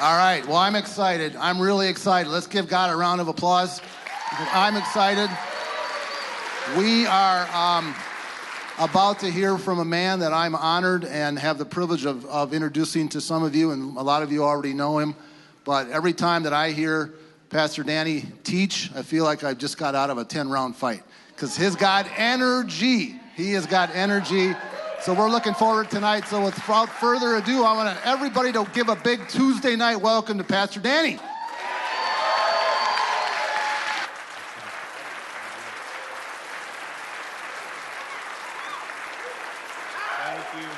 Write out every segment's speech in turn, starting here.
All right, well, I'm excited. I'm really excited. Let's give God a round of applause. I'm excited. We are about to hear from a man that I'm honored and have the privilege of introducing to some of you, and a lot of you already know him. But every time that I hear Pastor Danny teach, I feel like I just got out of a 10-round fight because he's got energy. He has got energy. So we're looking forward tonight. So without further ado, I want everybody to give a big Tuesday night welcome to Pastor Danny. Thank you.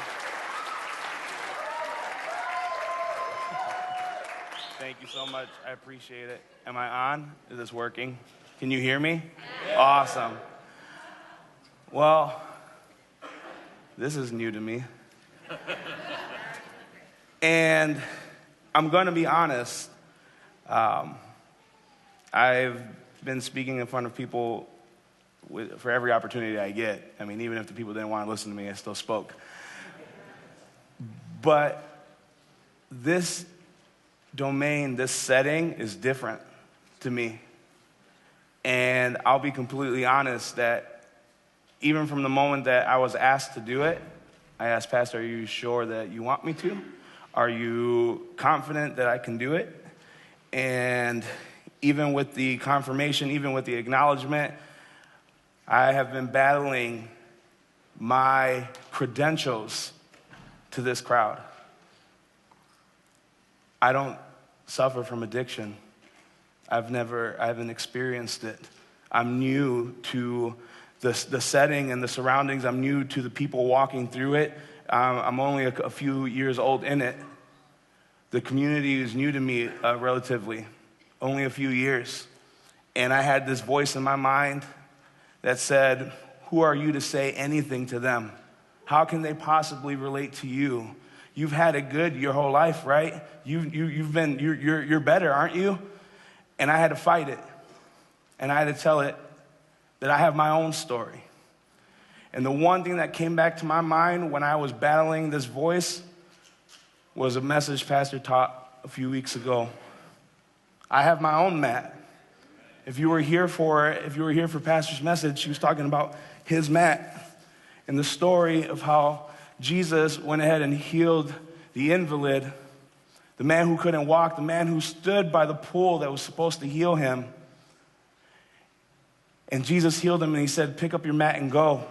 Thank you so much. I appreciate it. Am I on? Is this working? Can you hear me? Yeah. Awesome. Well, this is new to me. And I'm going to be honest. I've been speaking in front of people for every opportunity I get. I mean, even if the people didn't want to listen to me, I still spoke. But this domain, this setting is different to me. And I'll be completely honest that even from the moment that I was asked to do it, I asked, Pastor, are you sure that you want me to? Are you confident that I can do it? And even with the confirmation, even with the acknowledgement, I have been battling my credentials to this crowd. I don't suffer from addiction. I haven't experienced it. I'm new to the setting and the surroundings. I'm new to the people walking through it. I'm only a few years old in it. The community is new to me relatively, only a few years. And I had this voice in my mind that said, who are you to say anything to them? How can they possibly relate to you? You've had it good your whole life, right? You're better, aren't you? And I had to fight it. And I had to tell it that I have my own story. And the one thing that came back to my mind when I was battling this voice was a message Pastor taught a few weeks ago. I have my own mat. If you were here for Pastor's message, he was talking about his mat and the story of how Jesus went ahead and healed the invalid, the man who couldn't walk, the man who stood by the pool that was supposed to heal him. And Jesus healed him and he said, pick up your mat and go.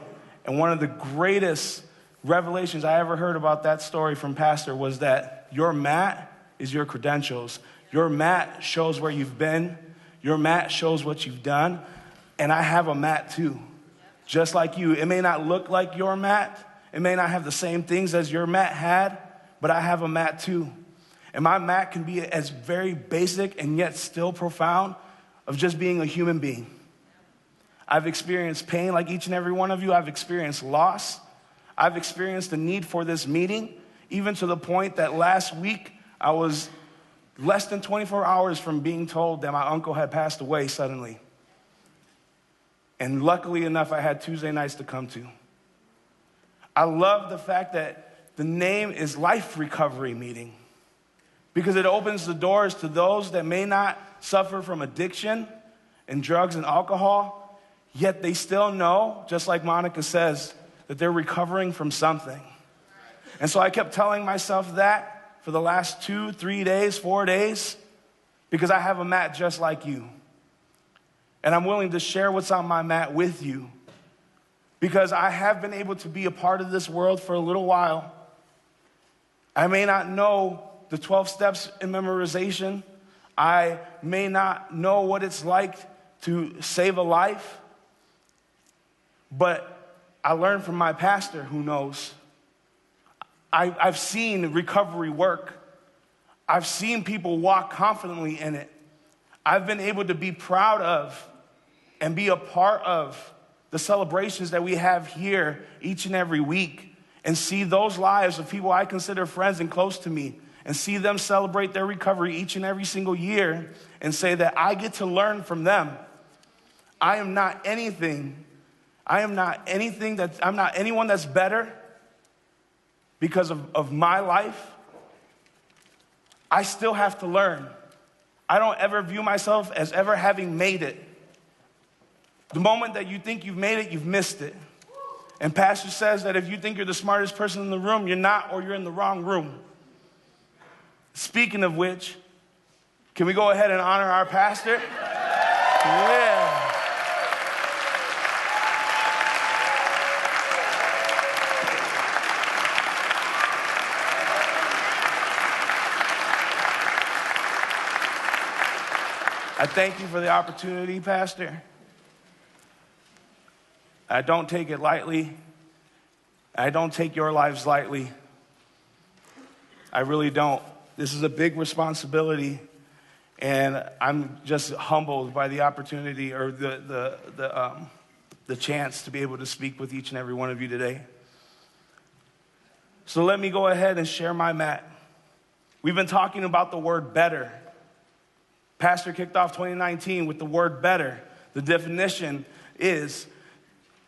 And one of the greatest revelations I ever heard about that story from Pastor was that your mat is your credentials. Your mat shows where you've been. Your mat shows what you've done. And I have a mat too, just like you. It may not look like your mat. It may not have the same things as your mat had, but I have a mat too. And my mat can be as very basic and yet still profound of just being a human being. I've experienced pain like each and every one of you. I've experienced loss. I've experienced the need for this meeting, even to the point that last week I was less than 24 hours from being told that my uncle had passed away suddenly. And luckily enough, I had Tuesday nights to come to. I love the fact that the name is Life Recovery Meeting because it opens the doors to those that may not suffer from addiction and drugs and alcohol, yet they still know, just like Monica says, that they're recovering from something. And so I kept telling myself that for the last 2, 3 days, 4 days, because I have a mat just like you. And I'm willing to share what's on my mat with you because I have been able to be a part of this world for a little while. I may not know the 12 steps in memorization. I may not know what it's like to save a life. But I learned from my pastor who knows. I've seen recovery work. I've seen people walk confidently in it. I've been able to be proud of and be a part of the celebrations that we have here each and every week and see those lives of people I consider friends and close to me and see them celebrate their recovery each and every single year and say that I get to learn from them. I'm not anyone that's better because of my life. I still have to learn. I don't ever view myself as ever having made it. The moment that you think you've made it, you've missed it. And Pastor says that if you think you're the smartest person in the room, you're not, or you're in the wrong room. Speaking of which, can we go ahead and honor our pastor? Yeah. I thank you for the opportunity, Pastor. I don't take it lightly. I don't take your lives lightly. I really don't. This is a big responsibility, and I'm just humbled by the opportunity or the chance to be able to speak with each and every one of you today. So let me go ahead and share my mat. We've been talking about the word better. Pastor kicked off 2019 with the word better. The definition is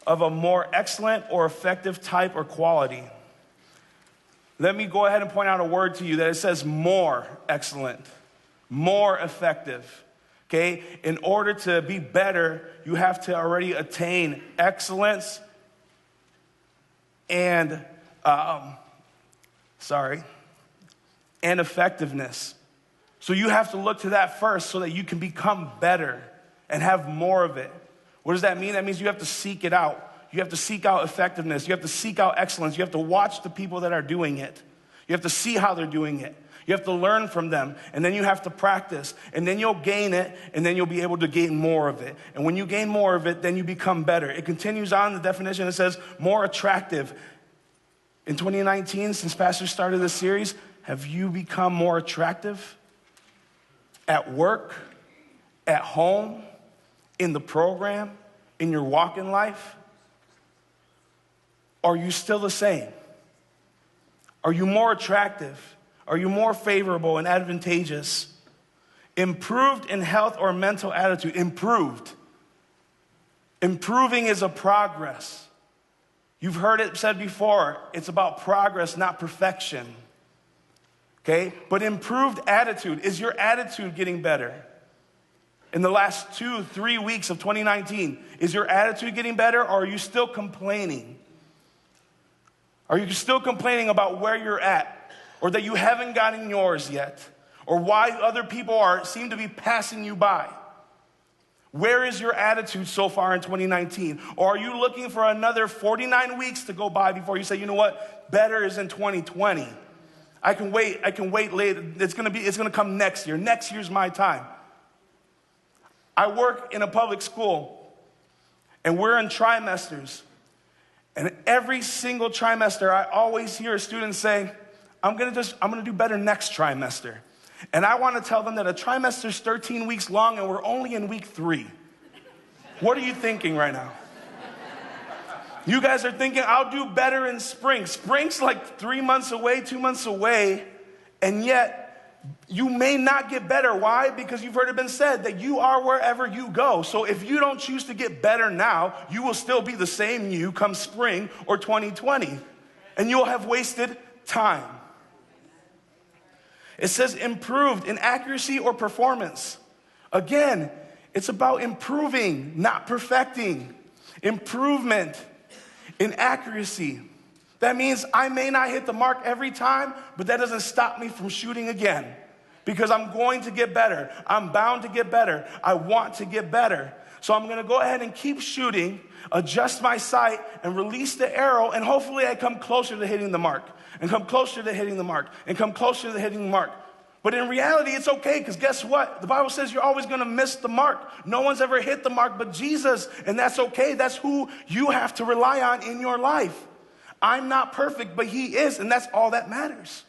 of a more excellent or effective type or quality. Let me go ahead and point out a word to you that it says more excellent, more effective. Okay? In order to be better, you have to already attain excellence and effectiveness. So you have to look to that first so that you can become better and have more of it. What does that mean? That means you have to seek it out. You have to seek out effectiveness. You have to seek out excellence. You have to watch the people that are doing it. You have to see how they're doing it. You have to learn from them. And then you have to practice. And then you'll gain it. And then you'll be able to gain more of it. And when you gain more of it, then you become better. It continues on the definition. It says more attractive. In 2019, since Pastor started this series, have you become more attractive? At work, at home, in the program, in your walk in life? Are you still the same? Are you more attractive? Are you more favorable and advantageous? Improved in health or mental attitude? Improved. Improving is a progress. You've heard it said before, it's about progress, not perfection. Okay? But improved attitude, is your attitude getting better? In the last 2-3 weeks of 2019, is your attitude getting better, or are you still complaining? Are you still complaining about where you're at, or that you haven't gotten yours yet, or why other people seem to be passing you by? Where is your attitude so far in 2019? Or are you looking for another 49 weeks to go by before you say, you know what, better is in 2020. I can wait later. It's gonna come next year. Next year's my time. I work in a public school, and we're in trimesters. And every single trimester, I always hear a student say, I'm gonna do better next trimester. And I want to tell them that a trimester is 13 weeks long, and we're only in week 3. What are you thinking right now? You guys are thinking, I'll do better in spring. Spring's like 3 months away, 2 months away, and yet you may not get better. Why? Because you've heard it been said that you are wherever you go. So if you don't choose to get better now, you will still be the same you come spring or 2020, and you'll have wasted time. It says improved in accuracy or performance. Again, it's about improving, not perfecting. Improvement in accuracy. That means I may not hit the mark every time, but that doesn't stop me from shooting again, because I'm going to get better. I'm bound to get better. I want to get better. So I'm going to go ahead and keep shooting, adjust my sight, and release the arrow, and hopefully I come closer to hitting the mark, and come closer to hitting the mark, and come closer to hitting the mark. But in reality, it's okay, because guess what? The Bible says you're always going to miss the mark. No one's ever hit the mark but Jesus, and that's okay. That's who you have to rely on in your life. I'm not perfect, but He is, and that's all that matters.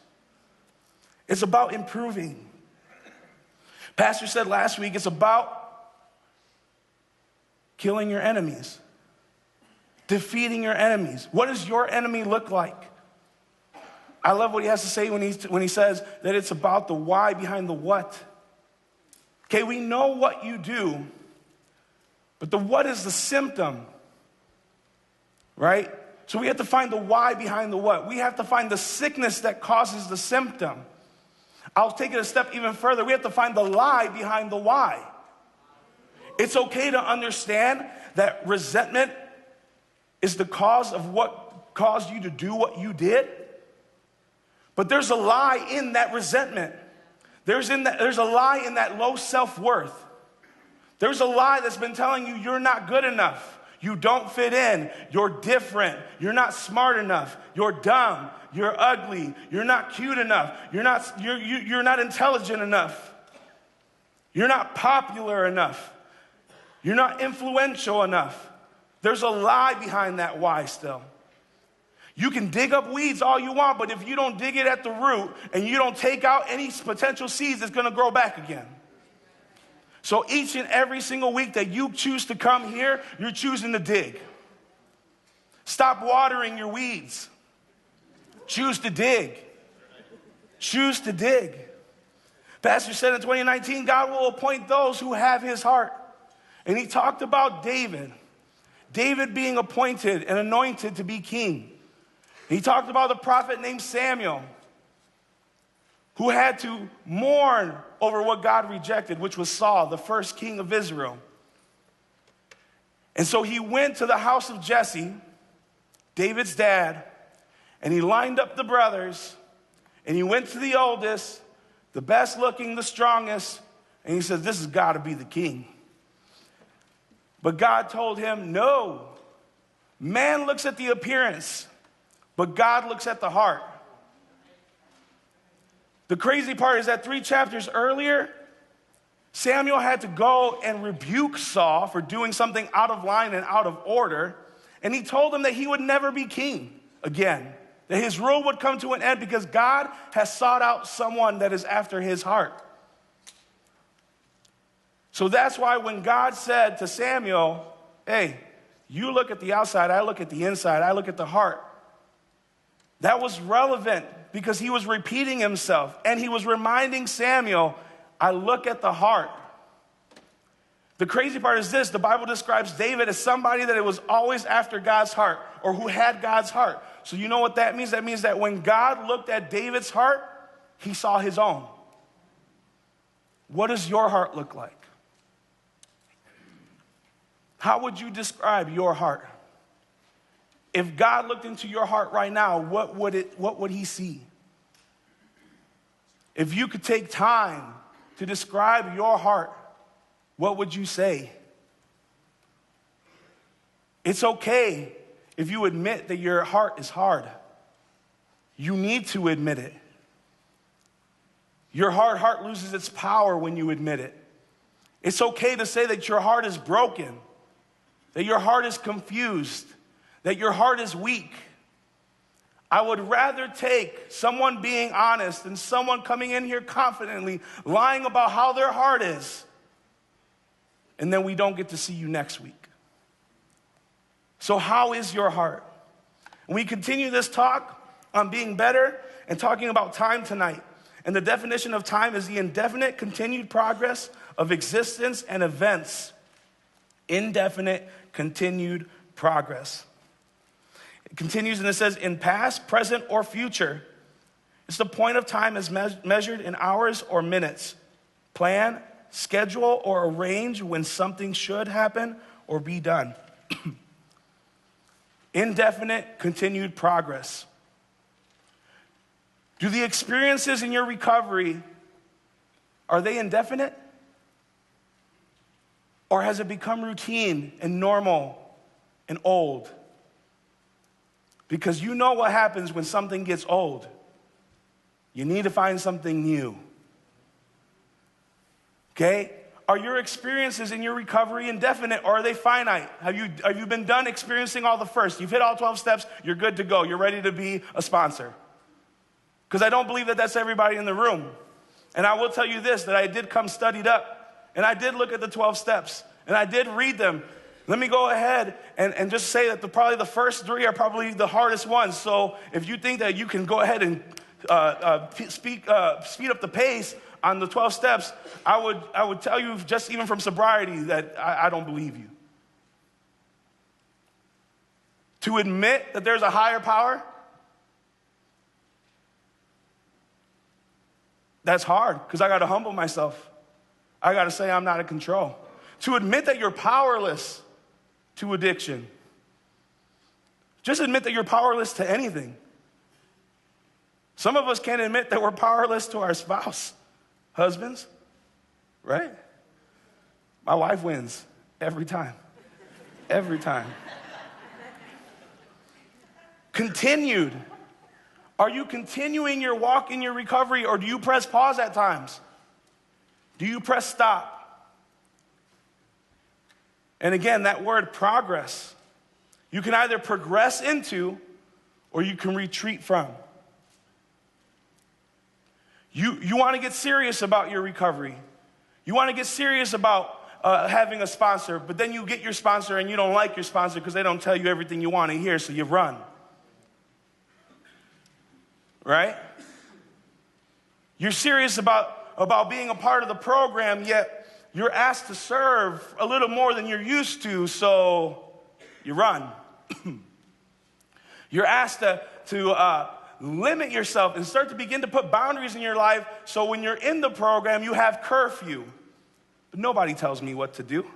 It's about improving. Pastor said last week, it's about killing your enemies, defeating your enemies. What does your enemy look like? I love what he has to say when he says that it's about the why behind the what. Okay, we know what you do, but the what is the symptom, right? So we have to find the why behind the what. We have to find the sickness that causes the symptom. I'll take it a step even further. We have to find the lie behind the why. It's okay to understand that resentment is the cause of what caused you to do what you did. But there's a lie in that resentment. There's a lie in that low self-worth. There's a lie that's been telling you you're not good enough. You don't fit in. You're different. You're not smart enough. You're dumb. You're ugly. You're not cute enough. You're not intelligent enough. You're not popular enough. You're not influential enough. There's a lie behind that why still. You can dig up weeds all you want, but if you don't dig it at the root and you don't take out any potential seeds, it's going to grow back again. So each and every single week that you choose to come here, you're choosing to dig. Stop watering your weeds. Choose to dig. Choose to dig. Pastor said in 2019, God will appoint those who have his heart. And he talked about David. David being appointed and anointed to be king. He talked about a prophet named Samuel who had to mourn over what God rejected, which was Saul, the first king of Israel. And so he went to the house of Jesse, David's dad, and he lined up the brothers, and he went to the oldest, the best looking, the strongest, and he said, this has got to be the king. But God told him, no, man looks at the appearance, but God looks at the heart. The crazy part is that 3 chapters earlier, Samuel had to go and rebuke Saul for doing something out of line and out of order. And he told him that he would never be king again, that his rule would come to an end because God has sought out someone that is after his heart. So that's why when God said to Samuel, hey, you look at the outside, I look at the inside, I look at the heart. That was relevant because he was repeating himself and he was reminding Samuel, I look at the heart. The crazy part is this, the Bible describes David as somebody that was always after God's heart or who had God's heart. So you know what that means? That means that when God looked at David's heart, he saw his own. What does your heart look like? How would you describe your heart? If God looked into your heart right now, what would he see? If you could take time to describe your heart, what would you say? It's okay if you admit that your heart is hard. You need to admit it. Your hard heart loses its power when you admit it. It's okay to say that your heart is broken, that your heart is confused, that your heart is weak. I would rather take someone being honest than someone coming in here confidently lying about how their heart is, and then we don't get to see you next week. So how is your heart? We continue this talk on being better and talking about time tonight. And the definition of time is the indefinite continued progress of existence and events. Indefinite continued progress. It continues and it says, in past, present, or future. It's the point of time as measured in hours or minutes. Plan, schedule, or arrange when something should happen or be done. Indefinite continued progress. Do the experiences in your recovery, are they indefinite? Or has it become routine and normal and old? Because you know what happens when something gets old. You need to find something new. Okay? Are your experiences in your recovery indefinite or are they finite? Have you been done experiencing all the first? You've hit all 12 steps, you're good to go. You're ready to be a sponsor. Because I don't believe that that's everybody in the room. And I will tell you this, that I did come studied up. And I did look at the 12 steps. And I did read them. Let me go ahead and just say that probably the first 3 are probably the hardest ones. So if you think that you can go ahead and speed up the pace on the 12 steps, I would tell you just even from sobriety that I don't believe you. To admit that there's a higher power, That's hard because I got to humble myself. I got to say I'm not in control. To admit that you're powerless to addiction. Just admit that you're powerless to anything. Some of us can't admit that we're powerless to our spouse. Husbands, right? My wife wins every time. Every time. Continued. Are you continuing your walk in your recovery, or do you press pause at times? Do you press stop? And again, that word progress. You can either progress into or you can retreat from. You want to get serious about your recovery. You want to get serious about having a sponsor, but then you get your sponsor and you don't like your sponsor because they don't tell you everything you want to hear, so you run. Right? You're serious about being a part of the program, yet you're asked to serve a little more than you're used to, so you run. You're asked to limit yourself and start to begin to put boundaries in your life, so when you're in the program, you have curfew. But nobody tells me what to do,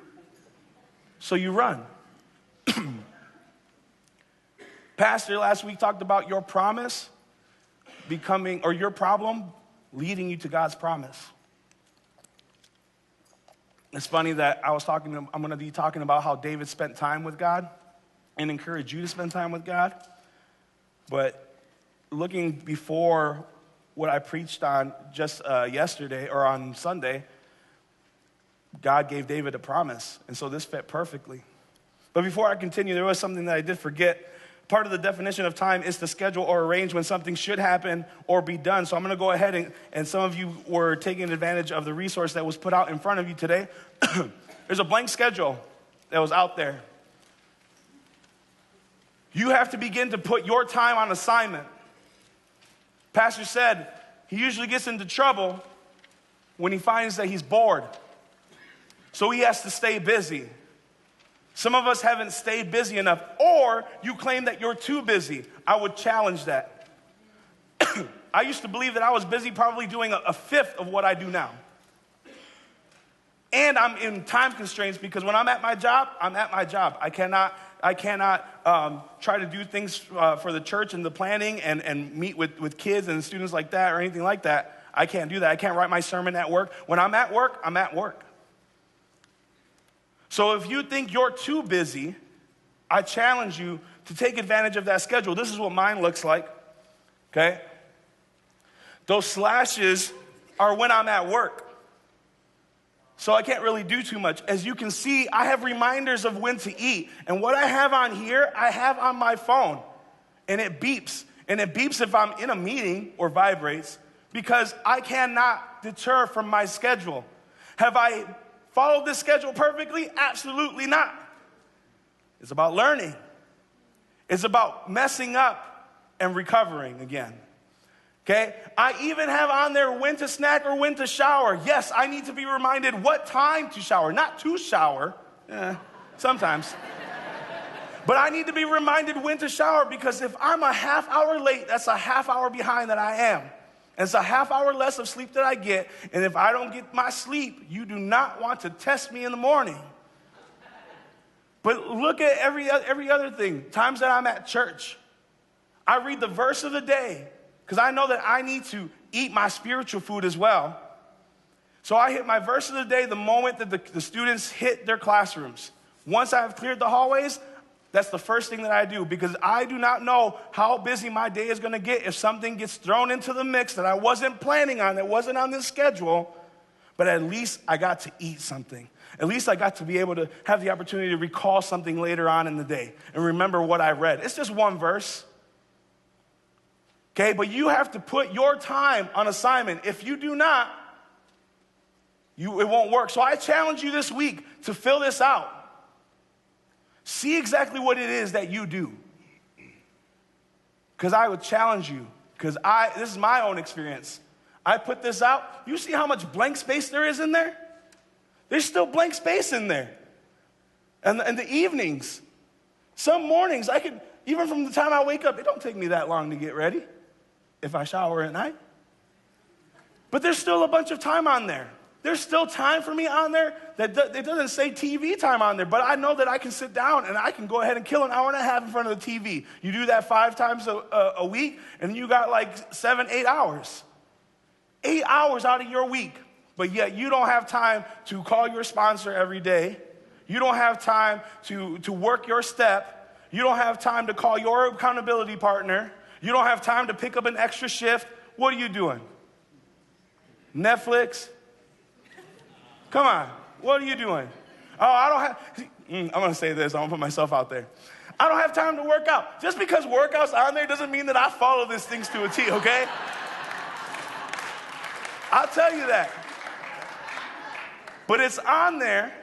so you run. Pastor last week talked about your promise becoming, or your problem leading you to God's promise. It's funny that I'm going to be talking about how David spent time with God and encourage you to spend time with God. But looking before what I preached on just yesterday or on Sunday, God gave David a promise, and so this fit perfectly. But before I continue, there was something that I did forget. Part of the definition of time is to schedule or arrange when something should happen or be done. So I'm going to go ahead and some of you were taking advantage of the resource that was put out in front of you today. There's a blank schedule that was out there. You have to begin to put your time on assignment. Pastor said he usually gets into trouble when he finds that he's bored. So he has to stay busy. Some of us haven't stayed busy enough, or you claim that you're too busy. I would challenge that. I used to believe that I was busy probably doing a fifth of what I do now. And I'm in time constraints because when I'm at my job, I'm at my job. I cannot try to do things for the church and the planning and meet with kids and students like that or anything like that. I can't do that. I can't write my sermon at work. When I'm at work, I'm at work. So if you think you're too busy, I challenge you to take advantage of that schedule. This is what mine looks like, okay? Those slashes are when I'm at work. So I can't really do too much. As you can see, I have reminders of when to eat. And what I have on here, I have on my phone. And it beeps. And it beeps if I'm in a meeting or vibrates because I cannot deter from my schedule. Have I followed this schedule perfectly? Absolutely not. It's about learning. It's about messing up and recovering again. Okay? I even have on there when to snack or when to shower. Yes, I need to be reminded what time to shower, not to shower. Sometimes. But I need to be reminded when to shower because if I'm a half hour late, that's a half hour behind that I am. And it's a half hour less of sleep that I get. And if I don't get my sleep, you do not want to test me in the morning. But look at every other thing. Times that I'm at church, I read the verse of the day because I know that I need to eat my spiritual food as well. So I hit my verse of the day the moment that the students hit their classrooms. Once I have cleared the hallways, that's the first thing that I do because I do not know how busy my day is going to get if something gets thrown into the mix that I wasn't planning on, that wasn't on this schedule, but at least I got to eat something. At least I got to be able to have the opportunity to recall something later on in the day and remember what I read. It's just one verse. Okay, but you have to put your time on assignment. If you do not, it won't work. So I challenge you this week to fill this out. See exactly what it is that you do. Because I would challenge you. Because this is my own experience. I put this out. You see how much blank space there is in there? There's still blank space in there. And the evenings. Some mornings, I could, even from the time I wake up, it don't take me that long to get ready if I shower at night. But there's still a bunch of time on there. There's still time for me on there that it doesn't say TV time on there, but I know that I can sit down and I can go ahead and kill an hour and a half in front of the TV. You do that 5 times a week, and you got like 7, 8 hours. 8 hours out of your week, but yet you don't have time to call your sponsor every day. You don't have time to work your step. You don't have time to call your accountability partner. You don't have time to pick up an extra shift. What are you doing? Netflix? Come on, what are you doing? Oh, I don't have, I'm gonna say this, I'm gonna put myself out there. I don't have time to work out. Just because workout's on there doesn't mean that I follow these things to a T, okay? I'll tell you that. But it's on there,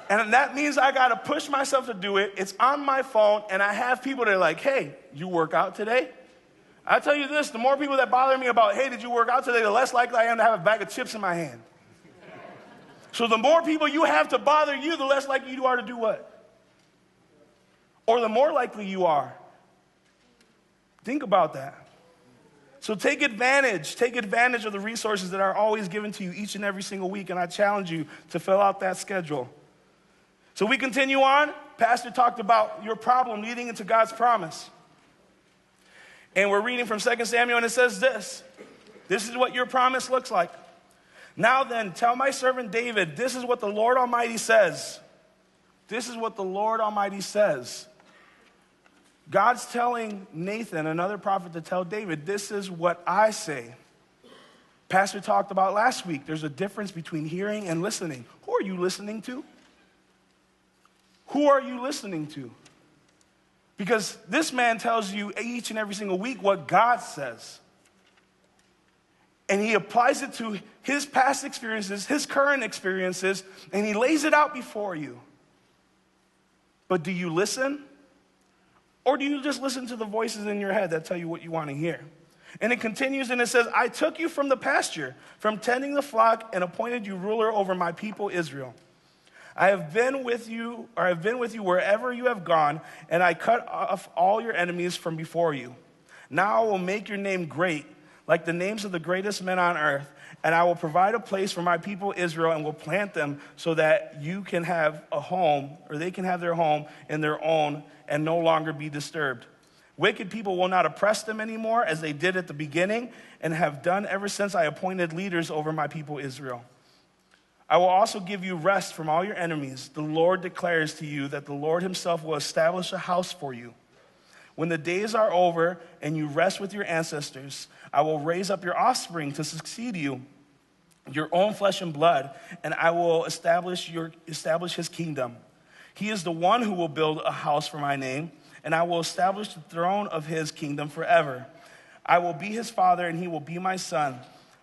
and that means I gotta push myself to do it. It's on my phone, and I have people that are like, hey, you work out today? I'll tell you this, the more people that bother me about, hey, did you work out today, the less likely I am to have a bag of chips in my hand. So the more people you have to bother you, the less likely you are to do what? Or the more likely you are. Think about that. So take advantage of the resources that are always given to you each and every single week, and I challenge you to fill out that schedule. So we continue on. Pastor talked about your problem leading into God's promise. And we're reading from 2 Samuel, and it says this. This is what your promise looks like. Now then, tell my servant David, this is what the Lord Almighty says. This is what the Lord Almighty says. God's telling Nathan, another prophet, to tell David, this is what I say. Pastor talked about last week, there's a difference between hearing and listening. Who are you listening to? Who are you listening to? Because this man tells you each and every single week what God says. And he applies it to his past experiences, his current experiences, and he lays it out before you. But do you listen? Or do you just listen to the voices in your head that tell you what you want to hear? And it continues and it says, I took you from the pasture, from tending the flock, and appointed you ruler over my people Israel. I have been with you wherever you have gone, and I cut off all your enemies from before you. Now I will make your name great, like the names of the greatest men on earth, and I will provide a place for my people Israel and will plant them so that you can have a home, or they can have their home in their own and no longer be disturbed. Wicked people will not oppress them anymore as they did at the beginning and have done ever since I appointed leaders over my people Israel. I will also give you rest from all your enemies. The Lord declares to you that the Lord himself will establish a house for you. When the days are over and you rest with your ancestors, I will raise up your offspring to succeed you, your own flesh and blood, and I will establish his kingdom. He is the one who will build a house for my name, and I will establish the throne of his kingdom forever. I will be his father, and he will be my son.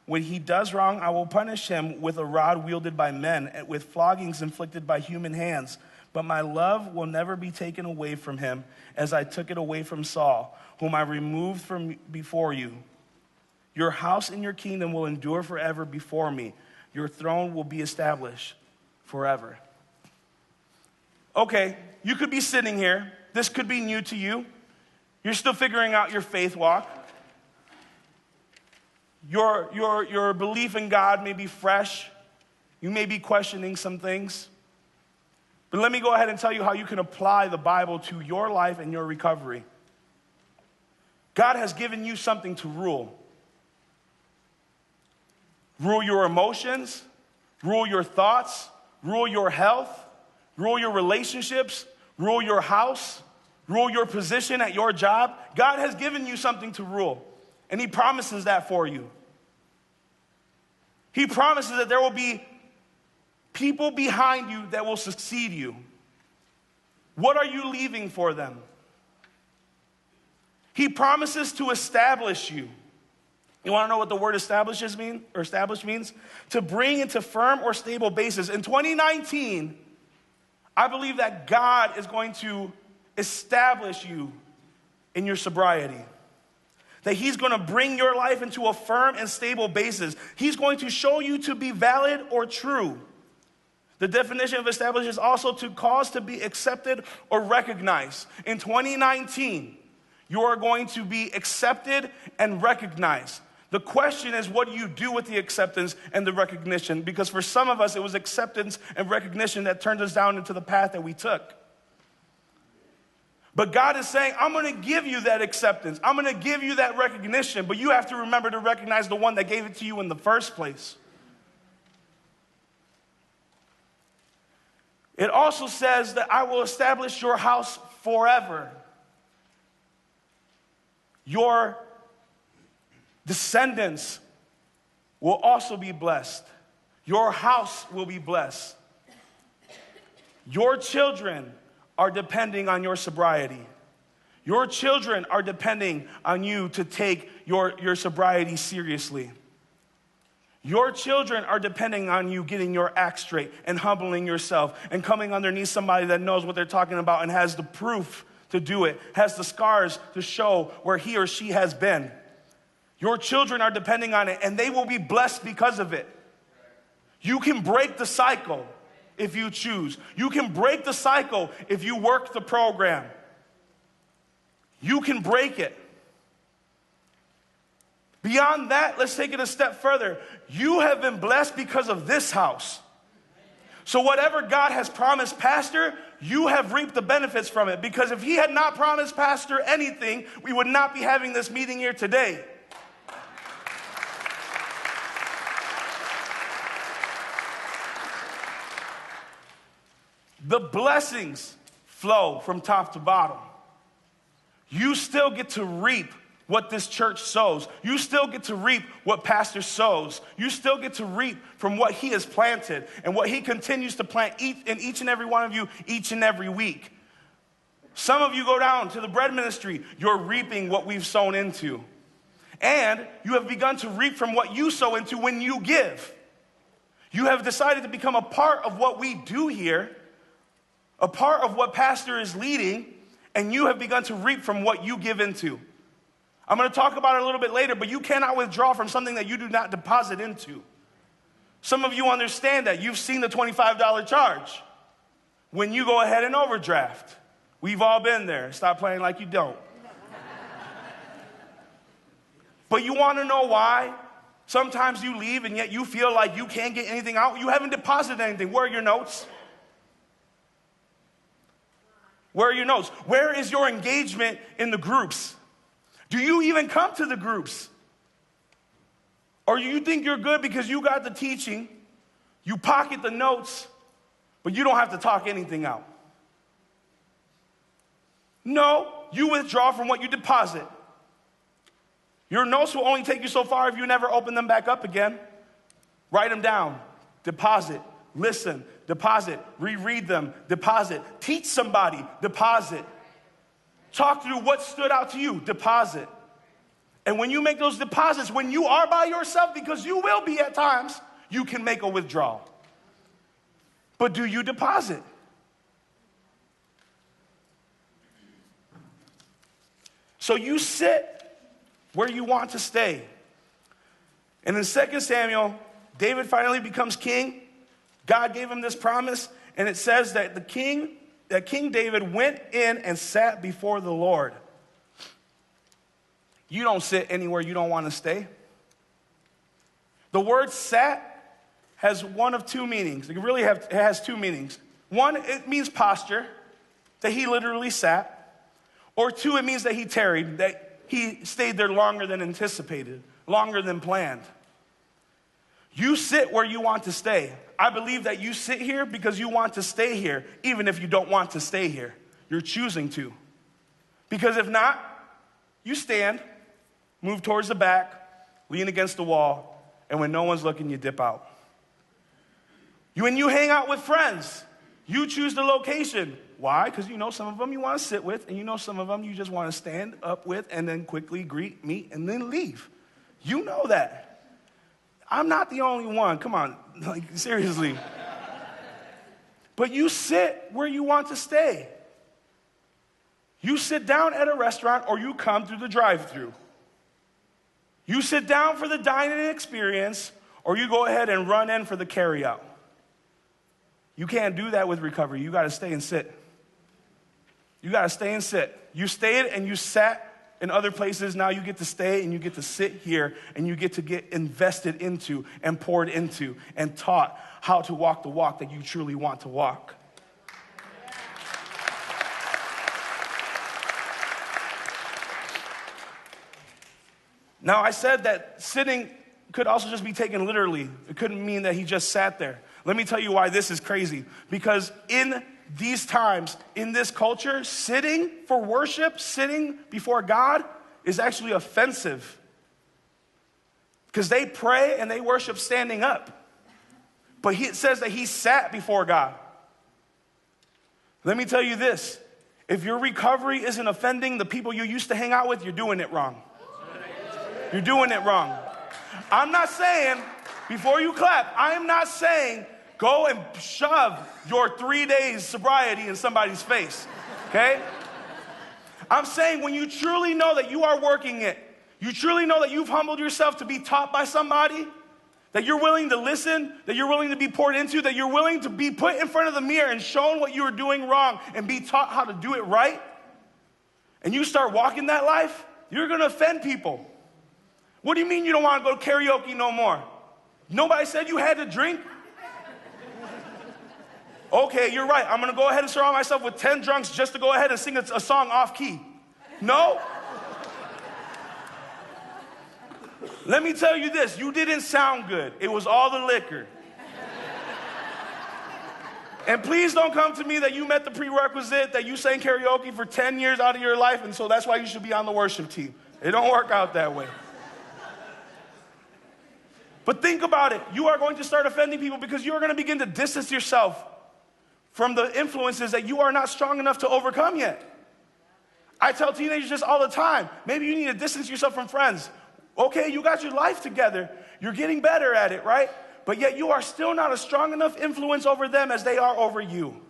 When he does wrong, I will punish him with a rod wielded by men, and with floggings inflicted by human hands. But my love will never be taken away from him, as I took it away from Saul, whom I removed from before you. Your house and your kingdom will endure forever before me. Your throne will be established forever. Okay, you could be sitting here. This could be new to you. You're still figuring out your faith walk. Your belief in God may be fresh. You may be questioning some things. But let me go ahead and tell you how you can apply the Bible to your life and your recovery. God has given you something to rule. Rule your emotions, rule your thoughts, rule your health, rule your relationships, rule your house, rule your position at your job. God has given you something to rule, and he promises that for you. He promises that there will be people behind you that will succeed you. What are you leaving for them? He promises to establish you. You want to know what the word establish means? To bring into firm or stable basis. In 2019, I believe that God is going to establish you in your sobriety. That he's going to bring your life into a firm and stable basis. He's going to show you to be valid or true. The definition of establish is also to cause to be accepted or recognized. In 2019, you are going to be accepted and recognized. The question is, what do you do with the acceptance and the recognition? Because for some of us, it was acceptance and recognition that turned us down into the path that we took. But God is saying, I'm going to give you that acceptance. I'm going to give you that recognition, but you have to remember to recognize the one that gave it to you in the first place. It also says that I will establish your house forever. Your descendants will also be blessed. Your house will be blessed. Your children are depending on your sobriety. Your children are depending on you to take your sobriety seriously. Your children are depending on you getting your act straight and humbling yourself and coming underneath somebody that knows what they're talking about and has the proof to do it, has the scars to show where he or she has been. Your children are depending on it, and they will be blessed because of it. You can break the cycle if you choose. You can break the cycle if you work the program. You can break it. Beyond that, let's take it a step further. You have been blessed because of this house. So whatever God has promised Pastor, you have reaped the benefits from it. Because if he had not promised Pastor anything, we would not be having this meeting here today. The blessings flow from top to bottom. You still get to reap what this church sows. You still get to reap what Pastor sows. You still get to reap from what he has planted and what he continues to plant in each and every one of you each and every week. Some of you go down to the bread ministry. You're reaping what we've sown into. And you have begun to reap from what you sow into when you give. You have decided to become a part of what we do here, a part of what Pastor is leading, and you have begun to reap from what you give into. I'm going to talk about it a little bit later, but you cannot withdraw from something that you do not deposit into. Some of you understand that. You've seen the $25 charge when you go ahead and overdraft. We've all been there. Stop playing like you don't. But you want to know why? Sometimes you leave and yet you feel like you can't get anything out. You haven't deposited anything. Where are your notes? Where are your notes? Where is your engagement in the groups? Do you even come to the groups? Or you think you're good because you got the teaching, you pocket the notes, but you don't have to talk anything out? No, you withdraw from what you deposit. Your notes will only take you so far if you never open them back up again. Write them down, deposit, listen, deposit, reread them, deposit, teach somebody, deposit. Talk through what stood out to you, deposit. And when you make those deposits, when you are by yourself, because you will be at times, you can make a withdrawal. But do you deposit? So you sit where you want to stay. And in 2 Samuel, David finally becomes king. God gave him this promise, and it says that King David went in and sat before the Lord. You don't sit anywhere you don't want to stay. The word sat has one of two meanings. It has two meanings. One, it means posture, that he literally sat. Or two, it means that he tarried, that he stayed there longer than anticipated, longer than planned. You sit where you want to stay. I believe that you sit here because you want to stay here, even if you don't want to stay here. You're choosing to. Because if not, you stand, move towards the back, lean against the wall, and when no one's looking, you dip out. When you hang out with friends, you choose the location. Why? Because you know some of them you want to sit with, and you know some of them you just want to stand up with and then quickly greet, meet, and then leave. You know that. I'm not the only one. Come on, like seriously. But you sit where you want to stay. You sit down at a restaurant or you come through the drive-thru. You sit down for the dining experience or you go ahead and run in for the carry-out. You can't do that with recovery. You got to stay and sit. You got to stay and sit. You stayed and you sat in other places, now you get to stay and you get to sit here and you get to get invested into and poured into and taught how to walk the walk that you truly want to walk. Now, I said that sitting could also just be taken literally. It couldn't mean that he just sat there. Let me tell you why this is crazy. Because in these times, in this culture, sitting for worship, sitting before God is actually offensive. Because they pray and they worship standing up. But it says that he sat before God. Let me tell you this. If your recovery isn't offending the people you used to hang out with, you're doing it wrong. You're doing it wrong. I'm not saying, before you clap, I am not saying go and shove your 3 days sobriety in somebody's face, okay? I'm saying when you truly know that you are working it, you truly know that you've humbled yourself to be taught by somebody, that you're willing to listen, that you're willing to be poured into, that you're willing to be put in front of the mirror and shown what you are doing wrong and be taught how to do it right, and you start walking that life, you're going to offend people. What do you mean you don't want to go to karaoke no more? Nobody said you had to drink? Okay, you're right. I'm going to go ahead and surround myself with 10 drunks just to go ahead and sing a song off key. No? Let me tell you this. You didn't sound good. It was all the liquor. And please don't come to me that you met the prerequisite, that you sang karaoke for 10 years out of your life, and so that's why you should be on the worship team. It don't work out that way. But think about it. You are going to start offending people because you are going to begin to distance yourself from the influences that you are not strong enough to overcome yet. I tell teenagers this all the time. Maybe you need to distance yourself from friends. Okay, you got your life together. You're getting better at it, right? But yet you are still not a strong enough influence over them as they are over you.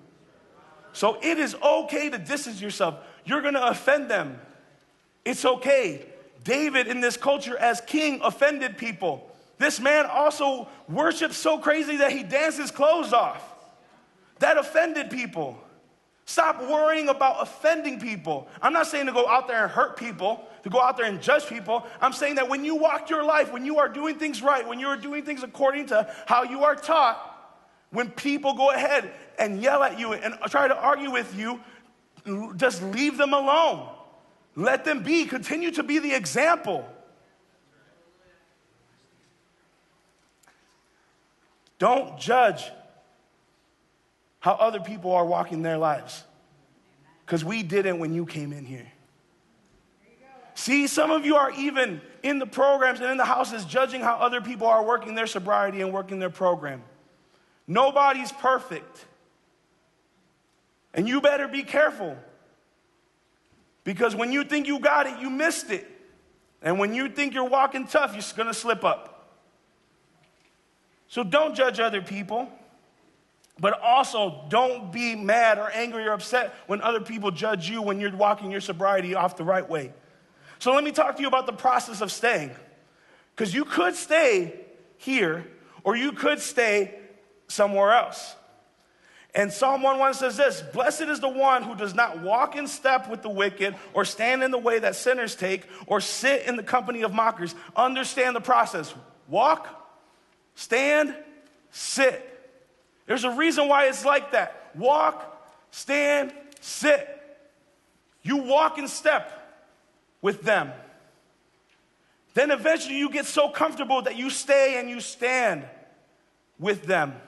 So it is okay to distance yourself. You're going to offend them. It's okay. David in this culture as king offended people. This man also worships so crazy that he danced his clothes off. That offended people. Stop worrying about offending people. I'm not saying to go out there and hurt people, to go out there and judge people. I'm saying that when you walk your life, when you are doing things right, when you are doing things according to how you are taught, when people go ahead and yell at you and try to argue with you, just leave them alone. Let them be. Continue to be the example. Don't judge how other people are walking their lives. Because we didn't when you came in here. See, some of you are even in the programs and in the houses judging how other people are working their sobriety and working their program. Nobody's perfect. And you better be careful. Because when you think you got it, you missed it. And when you think you're walking tough, you're going to slip up. So don't judge other people, but also don't be mad or angry or upset when other people judge you when you're walking your sobriety off the right way. So let me talk to you about the process of staying. Because you could stay here or you could stay somewhere else. And Psalm 1:1 says this, "Blessed is the one who does not walk in step with the wicked or stand in the way that sinners take or sit in the company of mockers." Understand the process. Walk, stand, sit. There's a reason why it's like that. Walk, stand, sit. You walk in step with them. Then eventually you get so comfortable that you stay and you stand with them.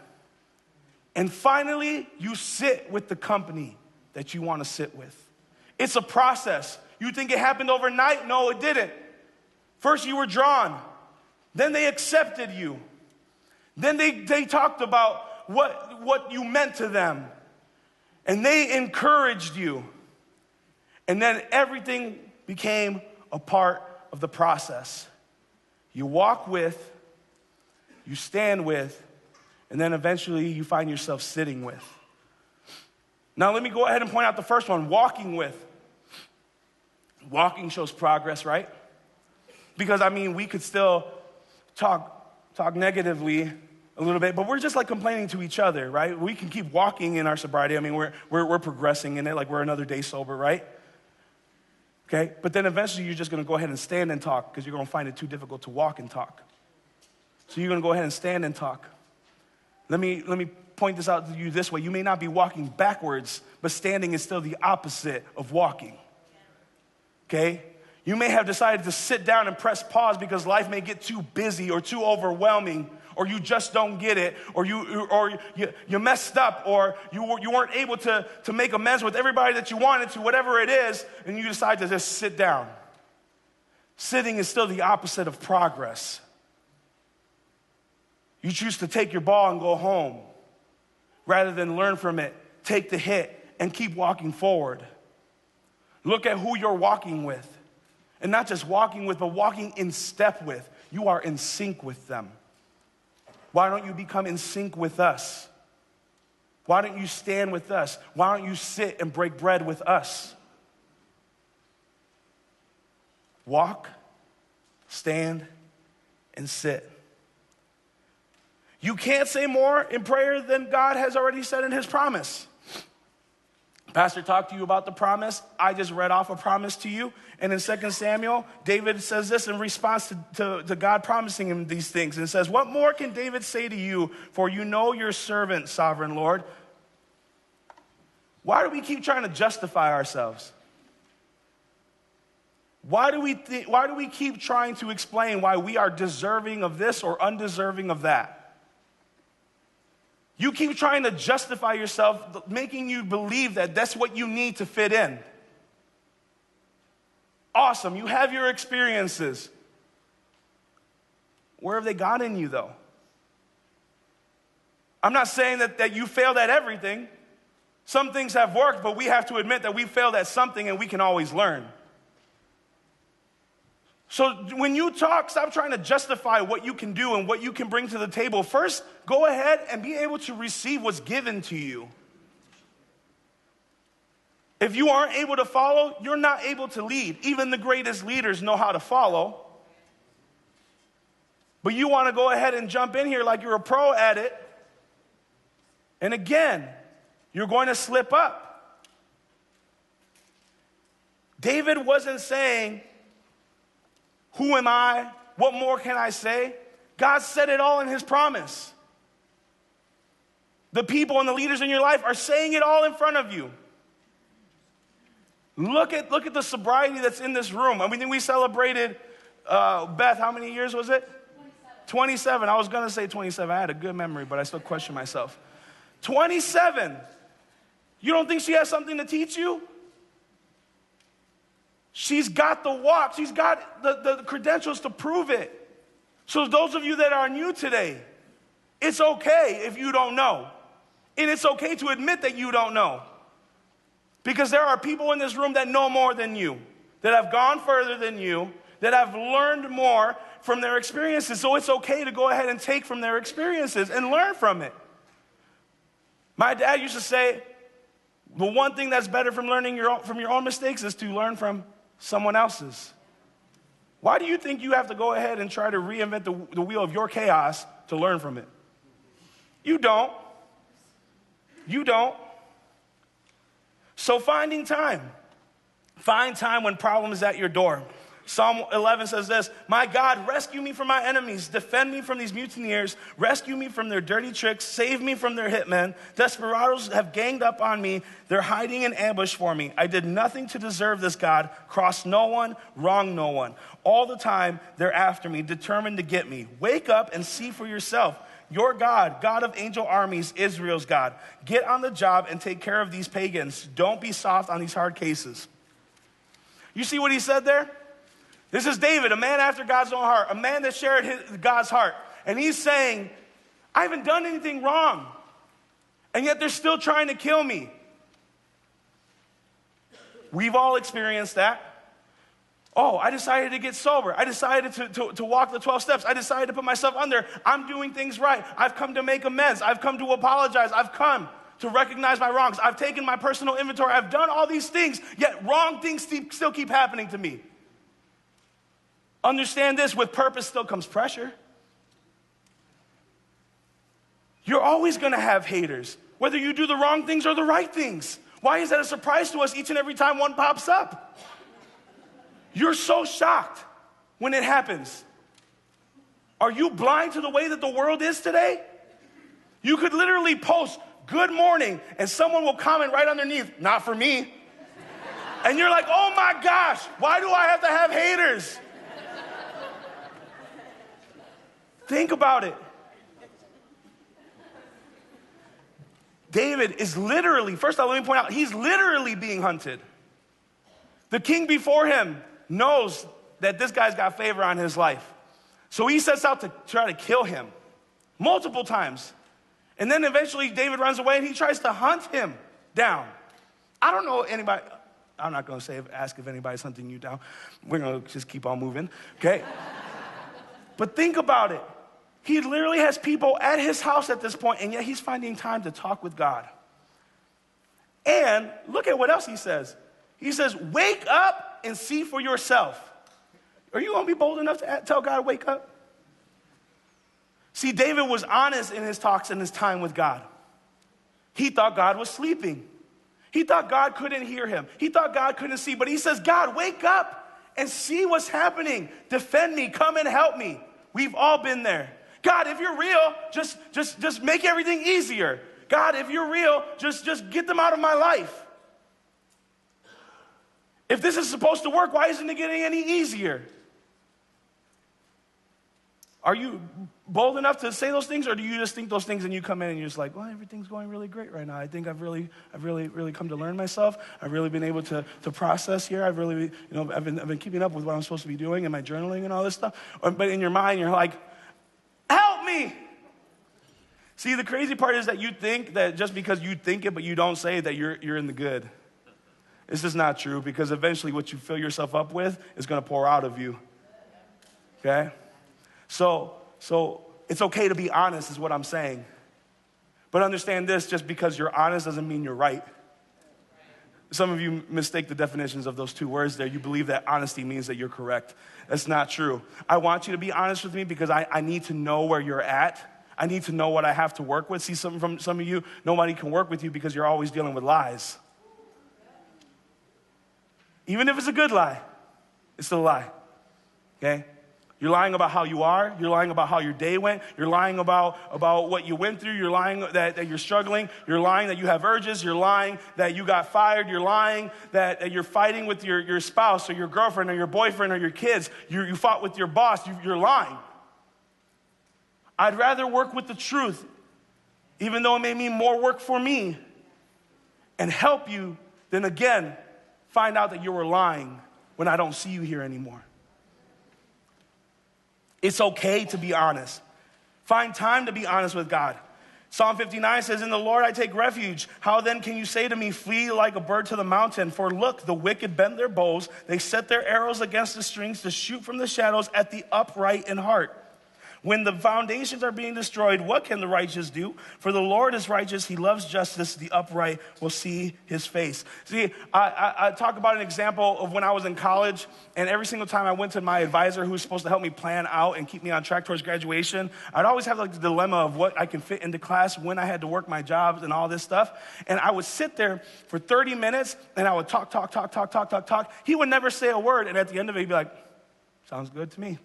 And finally, you sit with the company that you want to sit with. It's a process. You think it happened overnight? No, it didn't. First you were drawn. Then they accepted you. Then they talked about what you meant to them. And they encouraged you. And then everything became a part of the process. You walk with, you stand with, and then eventually you find yourself sitting with. Now let me go ahead and point out the first one, walking with. Walking shows progress, right? Because, we could still talk negatively a little bit, but we're just like complaining to each other, right? We can keep walking in our sobriety. We're progressing in it like we're another day sober, right? Okay? But then eventually you're just going to go ahead and stand and talk because you're going to find it too difficult to walk and talk. So you're going to go ahead and stand and talk. Let me point this out to you this way. You may not be walking backwards, but standing is still the opposite of walking. Okay? You may have decided to sit down and press pause because life may get too busy or too overwhelming, or you just don't get it, or you messed up, or you weren't able to make amends with everybody that you wanted to, whatever it is, and you decide to just sit down. Sitting is still the opposite of progress. You choose to take your ball and go home rather than learn from it, take the hit, and keep walking forward. Look at who you're walking with. And not just walking with, but walking in step with. You are in sync with them. Why don't you become in sync with us? Why don't you stand with us? Why don't you sit and break bread with us? Walk, stand, and sit. You can't say more in prayer than God has already said in his promise. Pastor talked to you about the promise. I just read off a promise to you. And in 2 Samuel, David says this in response to God promising him these things. And it says, "What more can David say to you? For you know your servant, sovereign Lord." Why do we keep trying to justify ourselves? Why do we keep trying to explain why we are deserving of this or undeserving of that? You keep trying to justify yourself, making you believe that that's what you need to fit in. Awesome, you have your experiences. Where have they gone in you, though? I'm not saying that you failed at everything. Some things have worked, but we have to admit that we failed at something and we can always learn. So when you talk, stop trying to justify what you can do and what you can bring to the table. First, go ahead and be able to receive what's given to you. If you aren't able to follow, you're not able to lead. Even the greatest leaders know how to follow. But you want to go ahead and jump in here like you're a pro at it. And again, you're going to slip up. David wasn't saying, "Who am I? What more can I say?" God said it all in his promise. The people and the leaders in your life are saying it all in front of you. Look at the sobriety that's in this room. I mean, we celebrated, Beth, how many years was it? 27. I was going to say 27. I had a good memory, but I still question myself. 27. You don't think she has something to teach you? She's got the walk. She's got the credentials to prove it. So those of you that are new today, it's okay if you don't know. And it's okay to admit that you don't know. Because there are people in this room that know more than you, that have gone further than you, that have learned more from their experiences. So it's okay to go ahead and take from their experiences and learn from it. My dad used to say, the one thing that's better from learning from your own mistakes is to learn from someone else's. Why do you think you have to go ahead and try to reinvent the wheel of your chaos to learn from it? You don't. You don't. So finding time. Find time when problem is at your door. Psalm 11 says this, "My God, rescue me from my enemies. Defend me from these mutineers. Rescue me from their dirty tricks. Save me from their hitmen. Desperados have ganged up on me. They're hiding in ambush for me. I did nothing to deserve this, God. Crossed no one, wronged no one. All the time, they're after me, determined to get me. Wake up and see for yourself. Your God, God of angel armies, Israel's God. Get on the job and take care of these pagans. Don't be soft on these hard cases." You see what he said there? This is David, a man after God's own heart, a man that shared God's heart. And he's saying, I haven't done anything wrong, and yet they're still trying to kill me. We've all experienced that. Oh, I decided to get sober. I decided to walk the 12 steps. I decided to put myself under. I'm doing things right. I've come to make amends. I've come to apologize. I've come to recognize my wrongs. I've taken my personal inventory. I've done all these things, yet wrong things still keep happening to me. Understand this, with purpose still comes pressure. You're always going to have haters, whether you do the wrong things or the right things. Why is that a surprise to us each and every time one pops up? You're so shocked when it happens. Are you blind to the way that the world is today? You could literally post, "Good morning," and someone will comment right underneath, "Not for me." And you're like, oh my gosh, why do I have to have haters? Think about it. David is literally, first of all, let me point out, he's literally being hunted. The king before him knows that this guy's got favor on his life. So he sets out to try to kill him multiple times. And then eventually David runs away and he tries to hunt him down. I don't know anybody, I'm not going to ask if anybody's hunting you down. We're going to just keep on moving, okay? But think about it. He literally has people at his house at this point, and yet he's finding time to talk with God. And look at what else he says. He says, "Wake up and see for yourself." Are you going to be bold enough to tell God, wake up? See, David was honest in his talks and his time with God. He thought God was sleeping. He thought God couldn't hear him. He thought God couldn't see. But he says, "God, wake up and see what's happening. Defend me. Come and help me." We've all been there. God, if you're real, just make everything easier. God, if you're real, just get them out of my life. If this is supposed to work, why isn't it getting any easier? Are you bold enough to say those things, or do you just think those things and you come in and you're just like, well, everything's going really great right now. I think I've really come to learn myself. I've really been able to process here. I've been keeping up with what I'm supposed to be doing and my journaling and all this stuff. But in your mind, you're like, help me. See, the crazy part is that you think that just because you think it but you don't say it, that you're in the good. This is not true, because eventually what you fill yourself up with is going to pour out of you. Okay? So it's okay to be honest is what I'm saying. But understand this, just because you're honest doesn't mean you're right. Some of you mistake the definitions of those two words there. You believe that honesty means that you're correct. That's not true. I want you to be honest with me because I need to know where you're at. I need to know what I have to work with. See, some of you, nobody can work with you because you're always dealing with lies. Even if it's a good lie, it's still a lie, okay? You're lying about how you are. You're lying about how your day went. You're lying about what you went through. You're lying that you're struggling. You're lying that you have urges. You're lying that you got fired. You're lying that you're fighting with your spouse or your girlfriend or your boyfriend or your kids. You fought with your boss. You're lying. I'd rather work with the truth, even though it may mean more work for me, and help you than, again, find out that you were lying when I don't see you here anymore. It's okay to be honest. Find time to be honest with God. Psalm 59 says, "In the Lord I take refuge. How then can you say to me, flee like a bird to the mountain? For look, the wicked bend their bows. They set their arrows against the strings to shoot from the shadows at the upright in heart. When the foundations are being destroyed, what can the righteous do? For the Lord is righteous. He loves justice. The upright will see his face." See, I talk about an example of when I was in college, and every single time I went to my advisor who was supposed to help me plan out and keep me on track towards graduation, I'd always have like the dilemma of what I can fit into class, when I had to work my jobs and all this stuff. And I would sit there for 30 minutes, and I would talk. He would never say a word, and at the end of it, he'd be like, "Sounds good to me."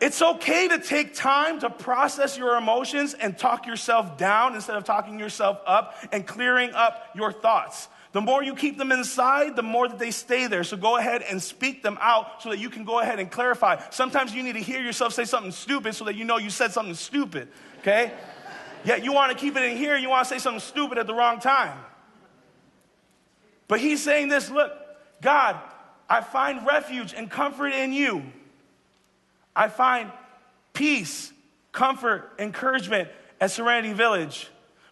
It's okay to take time to process your emotions and talk yourself down instead of talking yourself up and clearing up your thoughts. The more you keep them inside, the more that they stay there. So go ahead and speak them out so that you can go ahead and clarify. Sometimes you need to hear yourself say something stupid so that you know you said something stupid, okay? Yet you want to keep it in here, you want to say something stupid at the wrong time. But he's saying this, look, God, I find refuge and comfort in you. I find peace, comfort, encouragement at Serenity Village.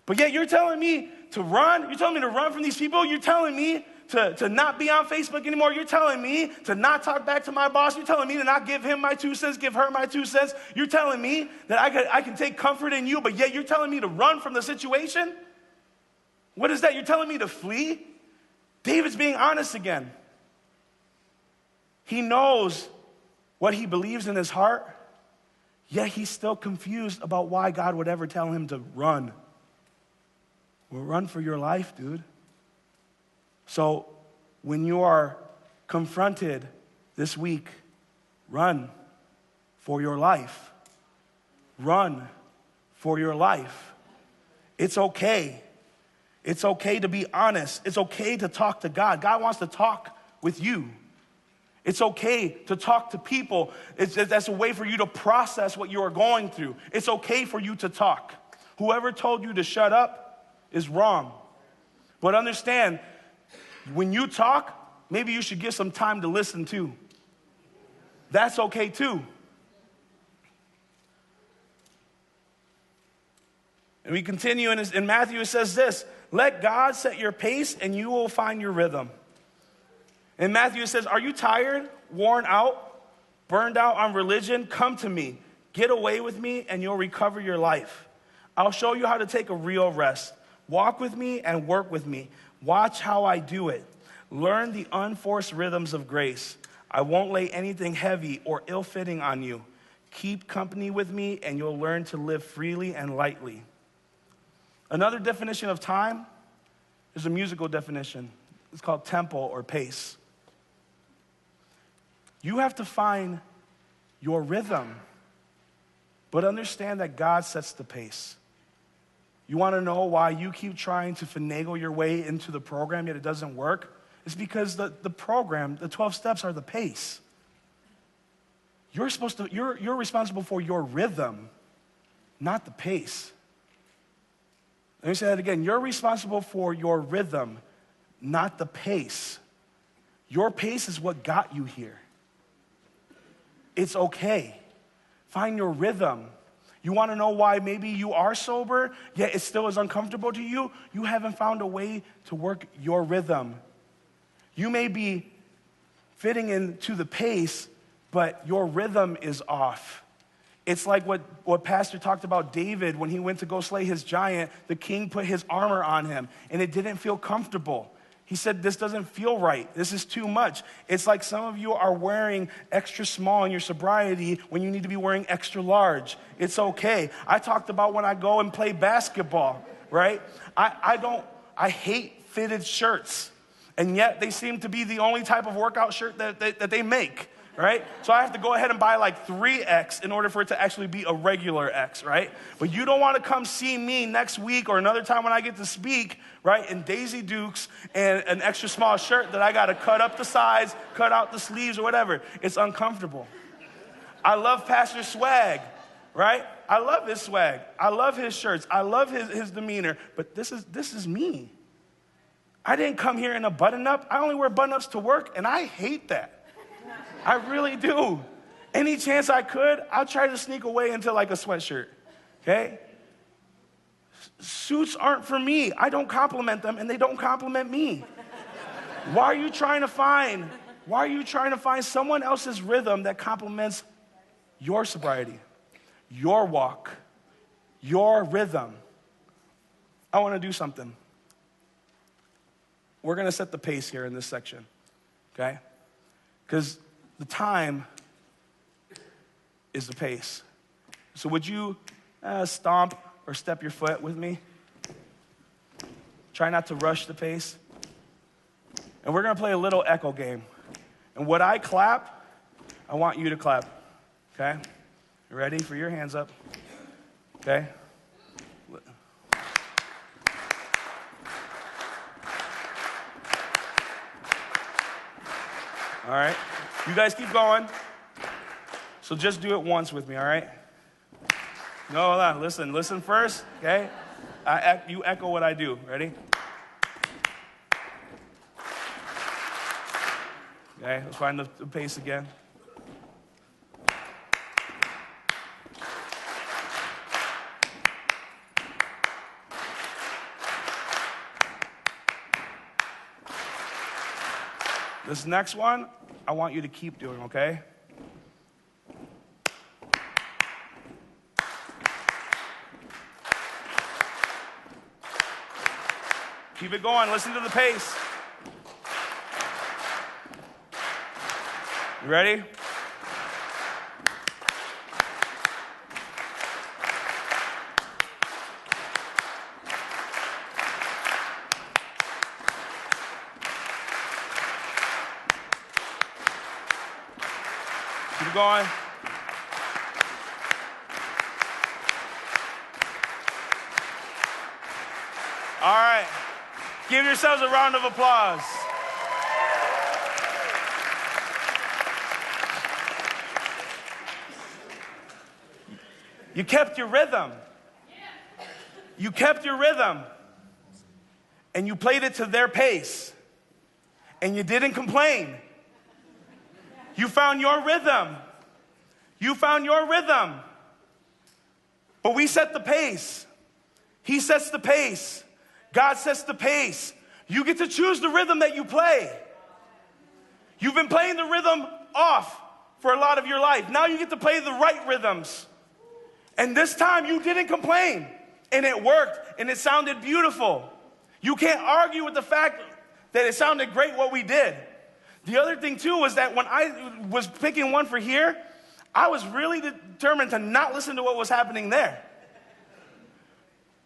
But yet you're telling me to run? You're telling me to run from these people? You're telling me to not be on Facebook anymore? You're telling me to not talk back to my boss? You're telling me to not give him my 2 cents, give her my 2 cents? You're telling me that I can take comfort in you, but yet you're telling me to run from the situation? What is that? You're telling me to flee? David's being honest again. He knows what he believes in his heart, yet he's still confused about why God would ever tell him to run. Well, run for your life, dude. So when you are confronted this week, run for your life. Run for your life. It's okay. It's okay to be honest. It's okay to talk to God. God wants to talk with you. It's okay to talk to people. That's a way for you to process what you are going through. It's okay for you to talk. Whoever told you to shut up is wrong. But understand, when you talk, maybe you should give some time to listen too. That's okay too. And we continue in Matthew, it says this, let God set your pace and you will find your rhythm. In Matthew, it says, are you tired, worn out, burned out on religion? Come to me. Get away with me, and you'll recover your life. I'll show you how to take a real rest. Walk with me and work with me. Watch how I do it. Learn the unforced rhythms of grace. I won't lay anything heavy or ill-fitting on you. Keep company with me, and you'll learn to live freely and lightly. Another definition of time is a musical definition. It's called tempo or pace. You have to find your rhythm, but understand that God sets the pace. You want to know why you keep trying to finagle your way into the program, yet it doesn't work? It's because the program, the 12 steps, are the pace. You're responsible for your rhythm, not the pace. Let me say that again. You're responsible for your rhythm, not the pace. Your pace is what got you here. It's okay. Find your rhythm. You want to know why maybe you are sober, yet it still is uncomfortable to you? You haven't found a way to work your rhythm. You may be fitting into the pace, but your rhythm is off. It's like what Pastor talked about David when he went to go slay his giant. The king put his armor on him, and it didn't feel comfortable. He said, this doesn't feel right. This is too much. It's like some of you are wearing extra small in your sobriety when you need to be wearing extra large. It's okay. I talked about when I go and play basketball, right? I hate fitted shirts, and yet they seem to be the only type of workout shirt that they make, right? So I have to go ahead and buy like 3X in order for it to actually be a regular X, right? But you don't want to come see me next week or another time when I get to speak, right, in Daisy Dukes and an extra small shirt that I got to cut up the sides, cut out the sleeves or whatever. It's uncomfortable. I love Pastor Swag, right? I love his swag. I love his shirts. I love his demeanor. But this is me. I didn't come here in a button-up. I only wear button-ups to work, and I hate that. I really do. Any chance I could, I'll try to sneak away into like a sweatshirt, okay? Suits aren't for me. I don't compliment them, and they don't compliment me. Why are you trying to find someone else's rhythm that complements your sobriety, your walk, your rhythm? I want to do something. We're going to set the pace here in this section, okay? Because the time is the pace. So would you stomp or step your foot with me? Try not to rush the pace. And we're going to play a little echo game. And when I clap, I want you to clap, okay? You ready? For your hands up, okay? All right. You guys keep going. So just do it once with me, all right? No, hold on. Listen first, okay? You echo what I do. Ready? Okay, let's find the pace again. This next one, I want you to keep doing, okay? Keep it going. Listen to the pace. You ready? Keep going. All right. Give yourselves a round of applause. You kept your rhythm. You kept your rhythm. And you played it to their pace. And you didn't complain. You found your rhythm. You found your rhythm. But we set the pace. He sets the pace. God sets the pace. You get to choose the rhythm that you play. You've been playing the rhythm off for a lot of your life. Now you get to play the right rhythms. And this time you didn't complain. And it worked. And it sounded beautiful. You can't argue with the fact that it sounded great what we did. The other thing too was that when I was picking one for here, I was really determined to not listen to what was happening there.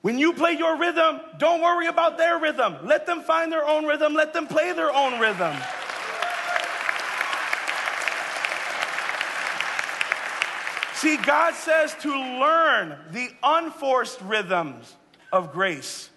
When you play your rhythm, don't worry about their rhythm. Let them find their own rhythm. Let them play their own rhythm. See, God says to learn the unforced rhythms of grace.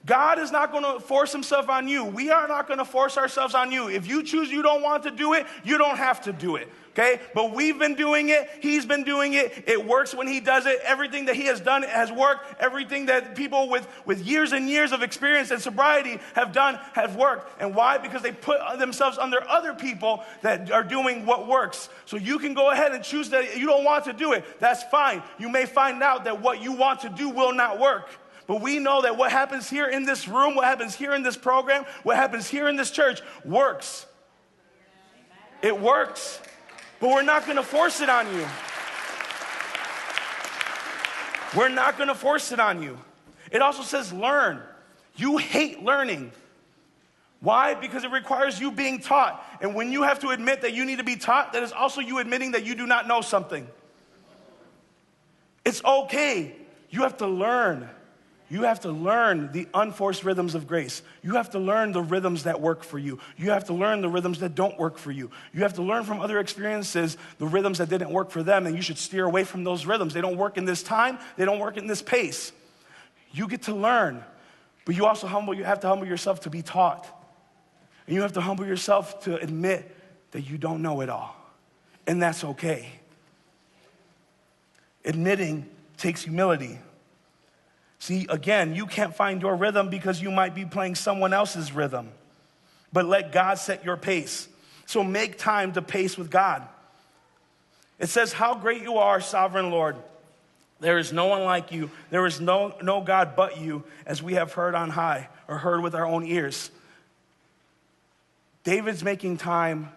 God is not going to force himself on you. We are not going to force ourselves on you. If you choose you don't want to do it, you don't have to do it. Okay? But we've been doing it. He's been doing it. It works when he does it. Everything that he has done has worked. Everything that people with years and years of experience and sobriety have done has worked. And why? Because they put themselves under other people that are doing what works. So you can go ahead and choose that you don't want to do it. That's fine. You may find out that what you want to do will not work. But we know that what happens here in this room, what happens here in this program, what happens here in this church works. It works. But we're not going to force it on you. We're not going to force it on you. It also says learn. You hate learning. Why? Because it requires you being taught. And when you have to admit that you need to be taught, that is also you admitting that you do not know something. It's okay. You have to learn. You have to learn the unforced rhythms of grace. You have to learn the rhythms that work for you. You have to learn the rhythms that don't work for you. You have to learn from other experiences the rhythms that didn't work for them, and you should steer away from those rhythms. They don't work in this time. They don't work in this pace. You get to learn, but you also have to humble yourself to be taught. And you have to humble yourself to admit that you don't know it all, and that's okay. Admitting takes humility. See, again, you can't find your rhythm because you might be playing someone else's rhythm. But let God set your pace. So make time to pace with God. It says, how great you are, sovereign Lord. There is no one like you. There is no God but you, as we have heard on high, or heard with our own ears. David's making time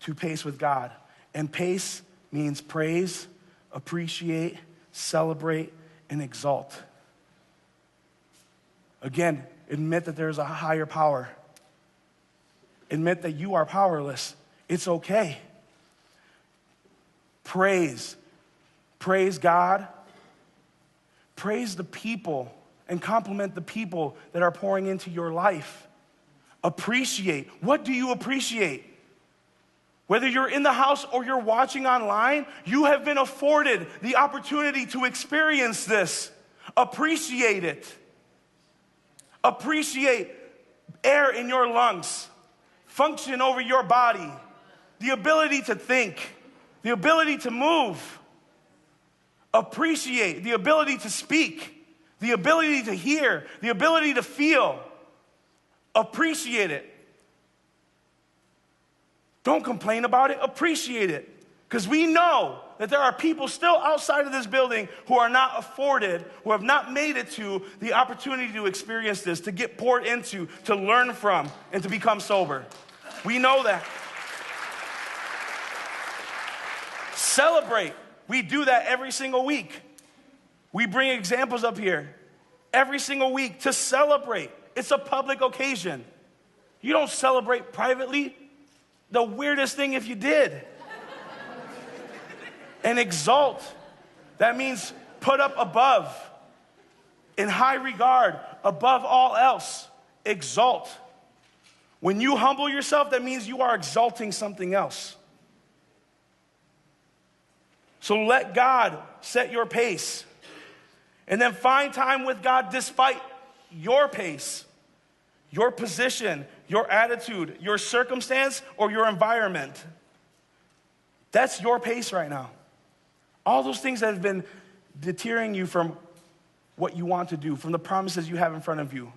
to pace with God. And pace means praise, appreciate, celebrate, and exalt. Again, admit that there's a higher power. Admit that you are powerless. It's okay. Praise. Praise God. Praise the people and compliment the people that are pouring into your life. Appreciate. What do you appreciate? Whether you're in the house or you're watching online, you have been afforded the opportunity to experience this. Appreciate it. Appreciate air in your lungs, function over your body, the ability to think, the ability to move. Appreciate the ability to speak, the ability to hear, the ability to feel. Appreciate it. Don't complain about it, appreciate it. Because we know that there are people still outside of this building who are not afforded, who have not made it to the opportunity to experience this, to get poured into, to learn from, and to become sober. We know that. Celebrate. We do that every single week. We bring examples up here every single week to celebrate. It's a public occasion. You don't celebrate privately. The weirdest thing if you did. And exalt. That means put up above. In high regard, above all else. Exalt. When you humble yourself, that means you are exalting something else. So let God set your pace. And then find time with God despite your pace, your position, your attitude, your circumstance, or your environment. That's your pace right now. All those things that have been deterring you from what you want to do, from the promises you have in front of you,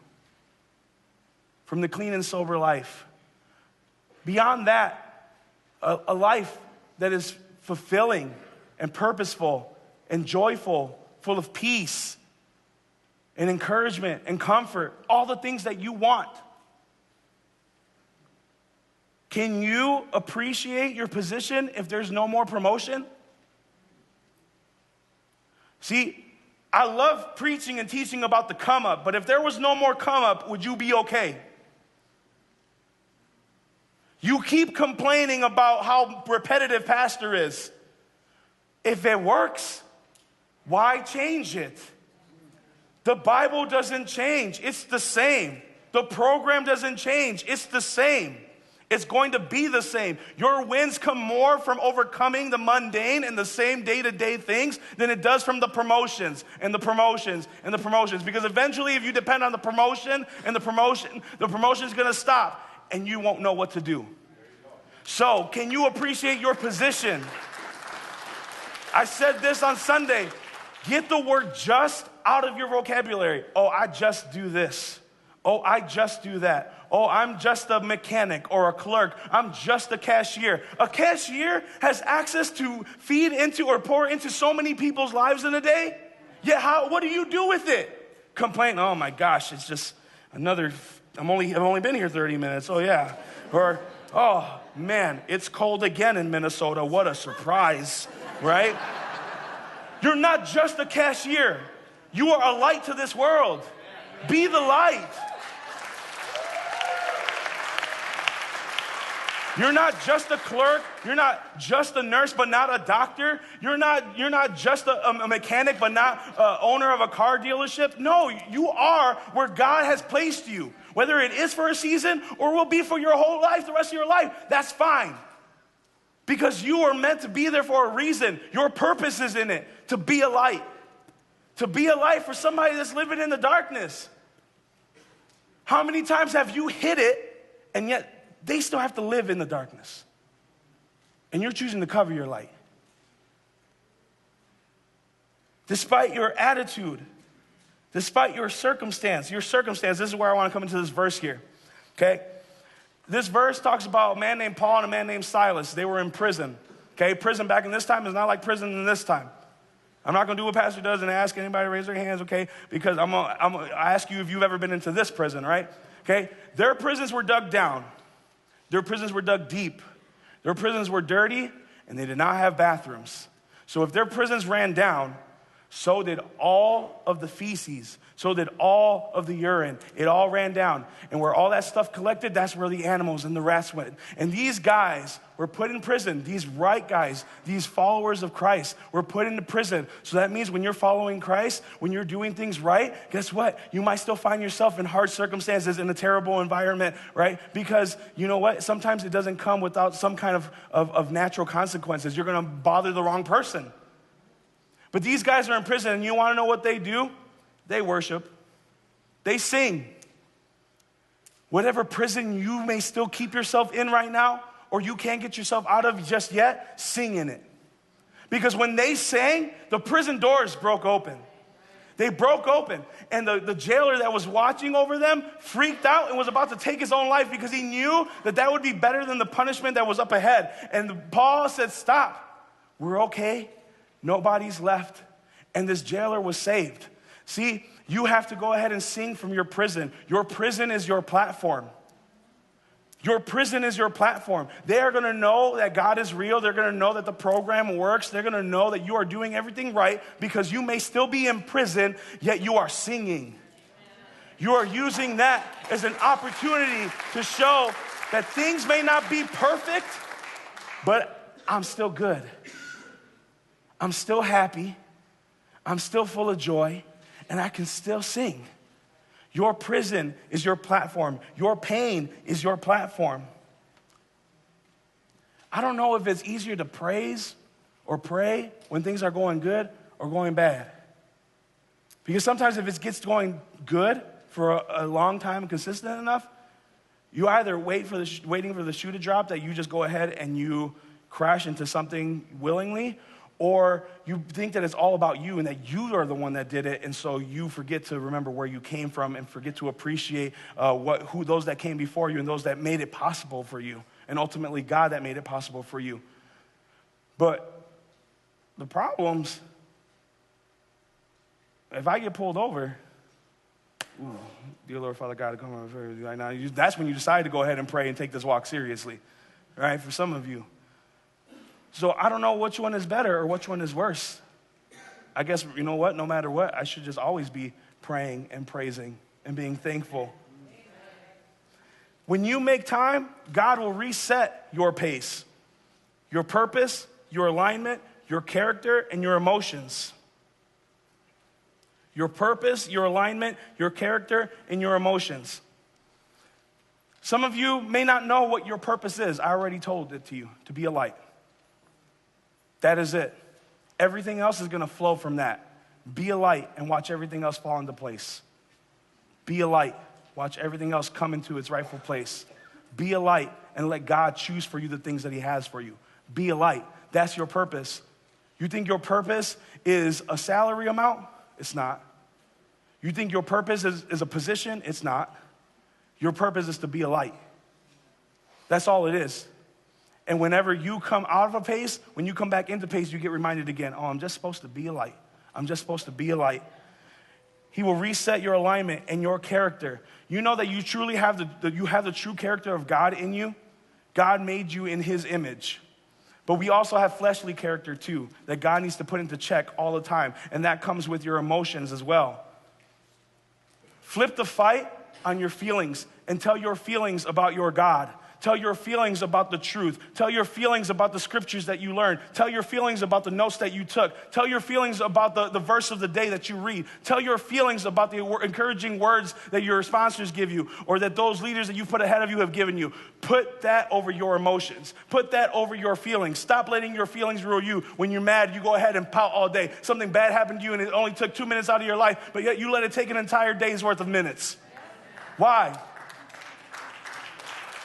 from the clean and sober life. Beyond that, a life that is fulfilling and purposeful and joyful, full of peace and encouragement and comfort, all the things that you want. Can you appreciate your position if there's no more promotion? See, I love preaching and teaching about the come up, but if there was no more come up, would you be okay? You keep complaining about how repetitive pastor is. If it works, why change it? The Bible doesn't change. It's the same. The program doesn't change. It's the same. It's going to be the same. Your wins come more from overcoming the mundane and the same day-to-day things than it does from the promotions and the promotions and the promotions. Because eventually, if you depend on the promotion and the promotion is going to stop and you won't know what to do. So, can you appreciate your position? I said this on Sunday. Get the word just out of your vocabulary. Oh, I just do this. Oh, I just do that. Oh, I'm just a mechanic or a clerk. I'm just a cashier. A cashier has access to feed into or pour into so many people's lives in a day. Yet, what do you do with it? Complain, oh my gosh, it's just another, I've only been here 30 minutes. Oh yeah. Or, oh man, it's cold again in Minnesota. What a surprise, right? You're not just a cashier. You are a light to this world. Be the light. You're not just a clerk. You're not just a nurse, but not a doctor. You're not just a mechanic, but not owner of a car dealership. No, you are where God has placed you. Whether it is for a season or will be for your whole life, the rest of your life, that's fine. Because you are meant to be there for a reason. Your purpose is in it, to be a light. To be a light for somebody that's living in the darkness. How many times have you hit it, and yet they still have to live in the darkness? And you're choosing to cover your light. Despite your attitude, despite your circumstance, this is where I want to come into this verse here, okay? This verse talks about a man named Paul and a man named Silas. They were in prison, okay? Prison back in this time is not like prison in this time. I'm not going to do what Pastor does and ask anybody to raise their hands, okay? Because I ask you if you've ever been into this prison, right? Okay? Their prisons were dug down. Their prisons were dug deep. Their prisons were dirty, and they did not have bathrooms. So if their prisons ran down, so did all of the feces. So did all of the urine. It all ran down. And where all that stuff collected, that's where the animals and the rats went. And these guys were put in prison. These right guys, these followers of Christ were put into prison. So that means when you're following Christ, when you're doing things right, guess what? You might still find yourself in hard circumstances in a terrible environment, right? Because you know what? Sometimes it doesn't come without some kind of natural consequences. You're going to bother the wrong person. But these guys are in prison, and you want to know what they do? They worship. They sing. Whatever prison you may still keep yourself in right now, or you can't get yourself out of just yet, sing in it. Because when they sang, the prison doors broke open. They broke open, and the jailer that was watching over them freaked out and was about to take his own life because he knew that would be better than the punishment that was up ahead. And Paul said, stop. We're okay. Nobody's left. And this jailer was saved. See, you have to go ahead and sing from your prison. Your prison is your platform. Your prison is your platform. They are going to know that God is real. They're going to know that the program works. They're going to know that you are doing everything right because you may still be in prison, yet you are singing. You are using that as an opportunity to show that things may not be perfect, but I'm still good. I'm still happy. I'm still full of joy, and I can still sing. Your prison is your platform. Your pain is your platform. I don't know if it's easier to praise or pray when things are going good or going bad. Because sometimes if it gets going good for a long time and consistent enough, you either waiting for the shoe to drop, that you just go ahead and you crash into something willingly, or you think that it's all about you and that you are the one that did it, and so you forget to remember where you came from and forget to appreciate who those that came before you and those that made it possible for you, and ultimately God that made it possible for you. But the problems, if I get pulled over, dear Lord, Father God, come on right now. That's when you decide to go ahead and pray and take this walk seriously, right? For some of you. So I don't know which one is better or which one is worse. I guess, you know what? No matter what, I should just always be praying and praising and being thankful. When you make time, God will reset your pace, your purpose, your alignment, your character, and your emotions. Your purpose, your alignment, your character, and your emotions. Some of you may not know what your purpose is. I already told it to you, to be a light. That is it. Everything else is going to flow from that. Be a light and watch everything else fall into place. Be a light. Watch everything else come into its rightful place. Be a light and let God choose for you the things that he has for you. Be a light. That's your purpose. You think your purpose is a salary amount? It's not. You think your purpose is a position? It's not. Your purpose is to be a light. That's all it is. And whenever you come out of a pace, when you come back into pace, you get reminded again, oh, I'm just supposed to be a light. I'm just supposed to be a light. He will reset your alignment and your character. You know that you truly have the true character of God in you. God made you in his image. But we also have fleshly character too, that God needs to put into check all the time. And that comes with your emotions as well. Flip the fight on your feelings and tell your feelings about your God. Tell your feelings about the truth. Tell your feelings about the scriptures that you learned. Tell your feelings about the notes that you took. Tell your feelings about the verse of the day that you read. Tell your feelings about the encouraging words that your sponsors give you or that those leaders that you put ahead of you have given you. Put that over your emotions. Put that over your feelings. Stop letting your feelings rule you. When you're mad, you go ahead and pout all day. Something bad happened to you and it only took 2 minutes out of your life, but yet you let it take an entire day's worth of minutes. Why?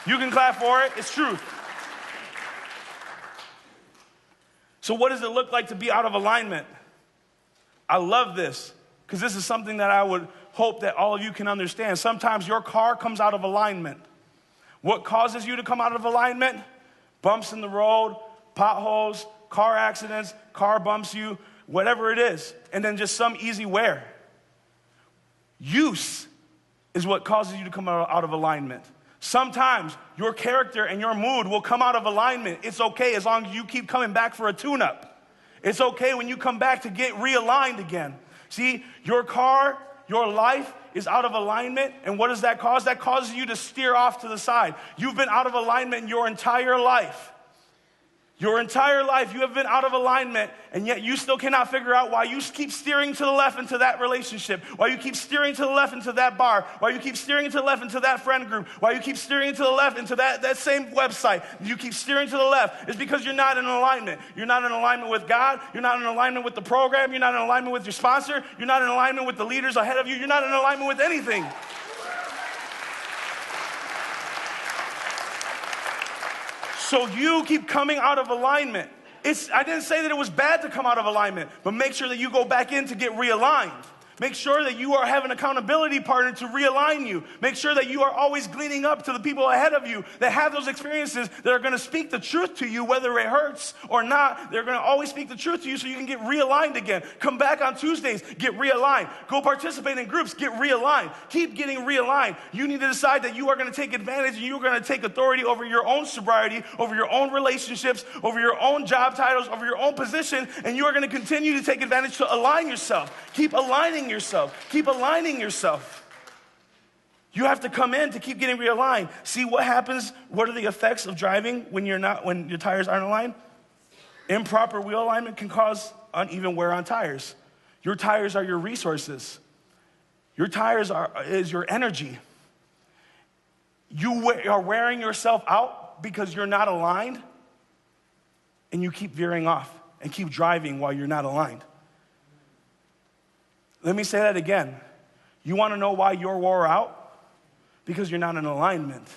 You can clap for it. It's truth. So what does it look like to be out of alignment? I love this because this is something that I would hope that all of you can understand. Sometimes your car comes out of alignment. What causes you to come out of alignment? Bumps in the road, potholes, car accidents, car bumps you, whatever it is, and then just some easy wear. Use is what causes you to come out of alignment. Sometimes your character and your mood will come out of alignment. It's okay as long as you keep coming back for a tune-up. It's okay when you come back to get realigned again. See, your car, your life is out of alignment, and what does that cause? That causes you to steer off to the side. You've been out of alignment your entire life. Your entire life, you have been out of alignment, and yet you still cannot figure out why you keep steering to the left into that relationship, why you keep steering to the left into that bar, why you keep steering to the left into that friend group, why you keep steering to the left into that same website. You keep steering to the left. It's because you're not in alignment. You're not in alignment with God. You're not in alignment with the program. You're not in alignment with your sponsor. You're not in alignment with the leaders ahead of you. You're not in alignment with anything. So you keep coming out of alignment. I didn't say that it was bad to come out of alignment, but make sure that you go back in to get realigned. Make sure that you have an accountability partner to realign you. Make sure that you are always gleaning up to the people ahead of you that have those experiences that are going to speak the truth to you, whether it hurts or not. They're going to always speak the truth to you so you can get realigned again. Come back on Tuesdays, get realigned. Go participate in groups, get realigned. Keep getting realigned. You need to decide that you are going to take advantage and you are going to take authority over your own sobriety, over your own relationships, over your own job titles, over your own position, and you are going to continue to take advantage to align yourself. Keep aligning yourself. Keep aligning yourself. You have to come in to keep getting realigned. See what happens. What are the effects of driving when your tires aren't aligned? Improper wheel alignment can cause uneven wear on tires. Your tires are your resources. Your tires is your energy. You are wearing yourself out because you're not aligned, and you keep veering off. and keep driving while you're not aligned. Let me say that again. You want to know why you're wore out? Because you're not in alignment.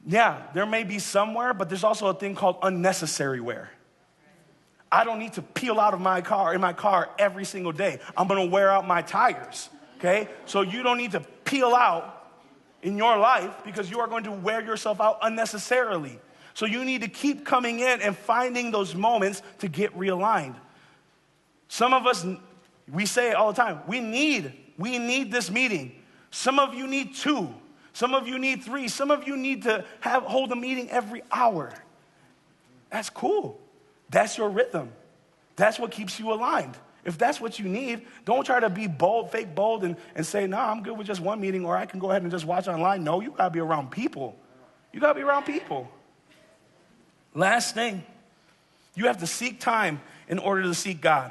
Yeah, there may be some wear, but there's also a thing called unnecessary wear. I don't need to peel out of my car every single day. I'm going to wear out my tires, okay? So you don't need to peel out in your life because you are going to wear yourself out unnecessarily. So you need to keep coming in and finding those moments to get realigned. Some of us, we say it all the time, we need this meeting. Some of you need 2. Some of you need 3. Some of you need to hold a meeting every hour. That's cool. That's your rhythm. That's what keeps you aligned. If that's what you need, don't try to be bold, fake bold, and say, no, I'm good with just one meeting, or I can go ahead and just watch online. No, you got to be around people. You got to be around people. Last thing, you have to seek time in order to seek God.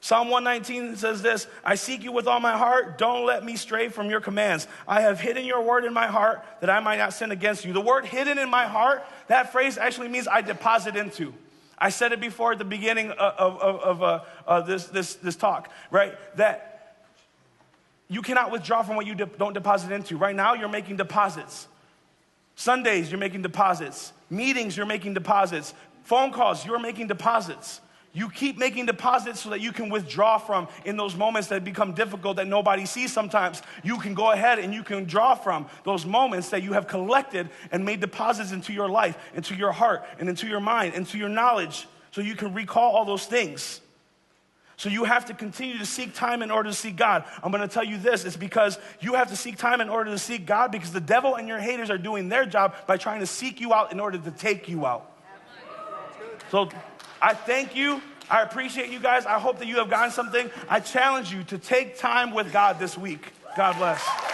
Psalm 119 says this, I seek you with all my heart. Don't let me stray from your commands. I have hidden your word in my heart that I might not sin against you. The word hidden in my heart, that phrase actually means I deposit into. I said it before at the beginning of this talk, right? That you cannot withdraw from what you don't deposit into. Right now, you're making deposits. Sundays, you're making deposits. Meetings, you're making deposits. Phone calls, you're making deposits. You keep making deposits so that you can withdraw from in those moments that become difficult that nobody sees sometimes. You can go ahead and you can draw from those moments that you have collected and made deposits into your life, into your heart, and into your mind, into your knowledge, so you can recall all those things. So you have to continue to seek time in order to seek God. I'm going to tell you this. It's because you have to seek time in order to seek God because the devil and your haters are doing their job by trying to seek you out in order to take you out. So I thank you. I appreciate you guys. I hope that you have gotten something. I challenge you to take time with God this week. God bless.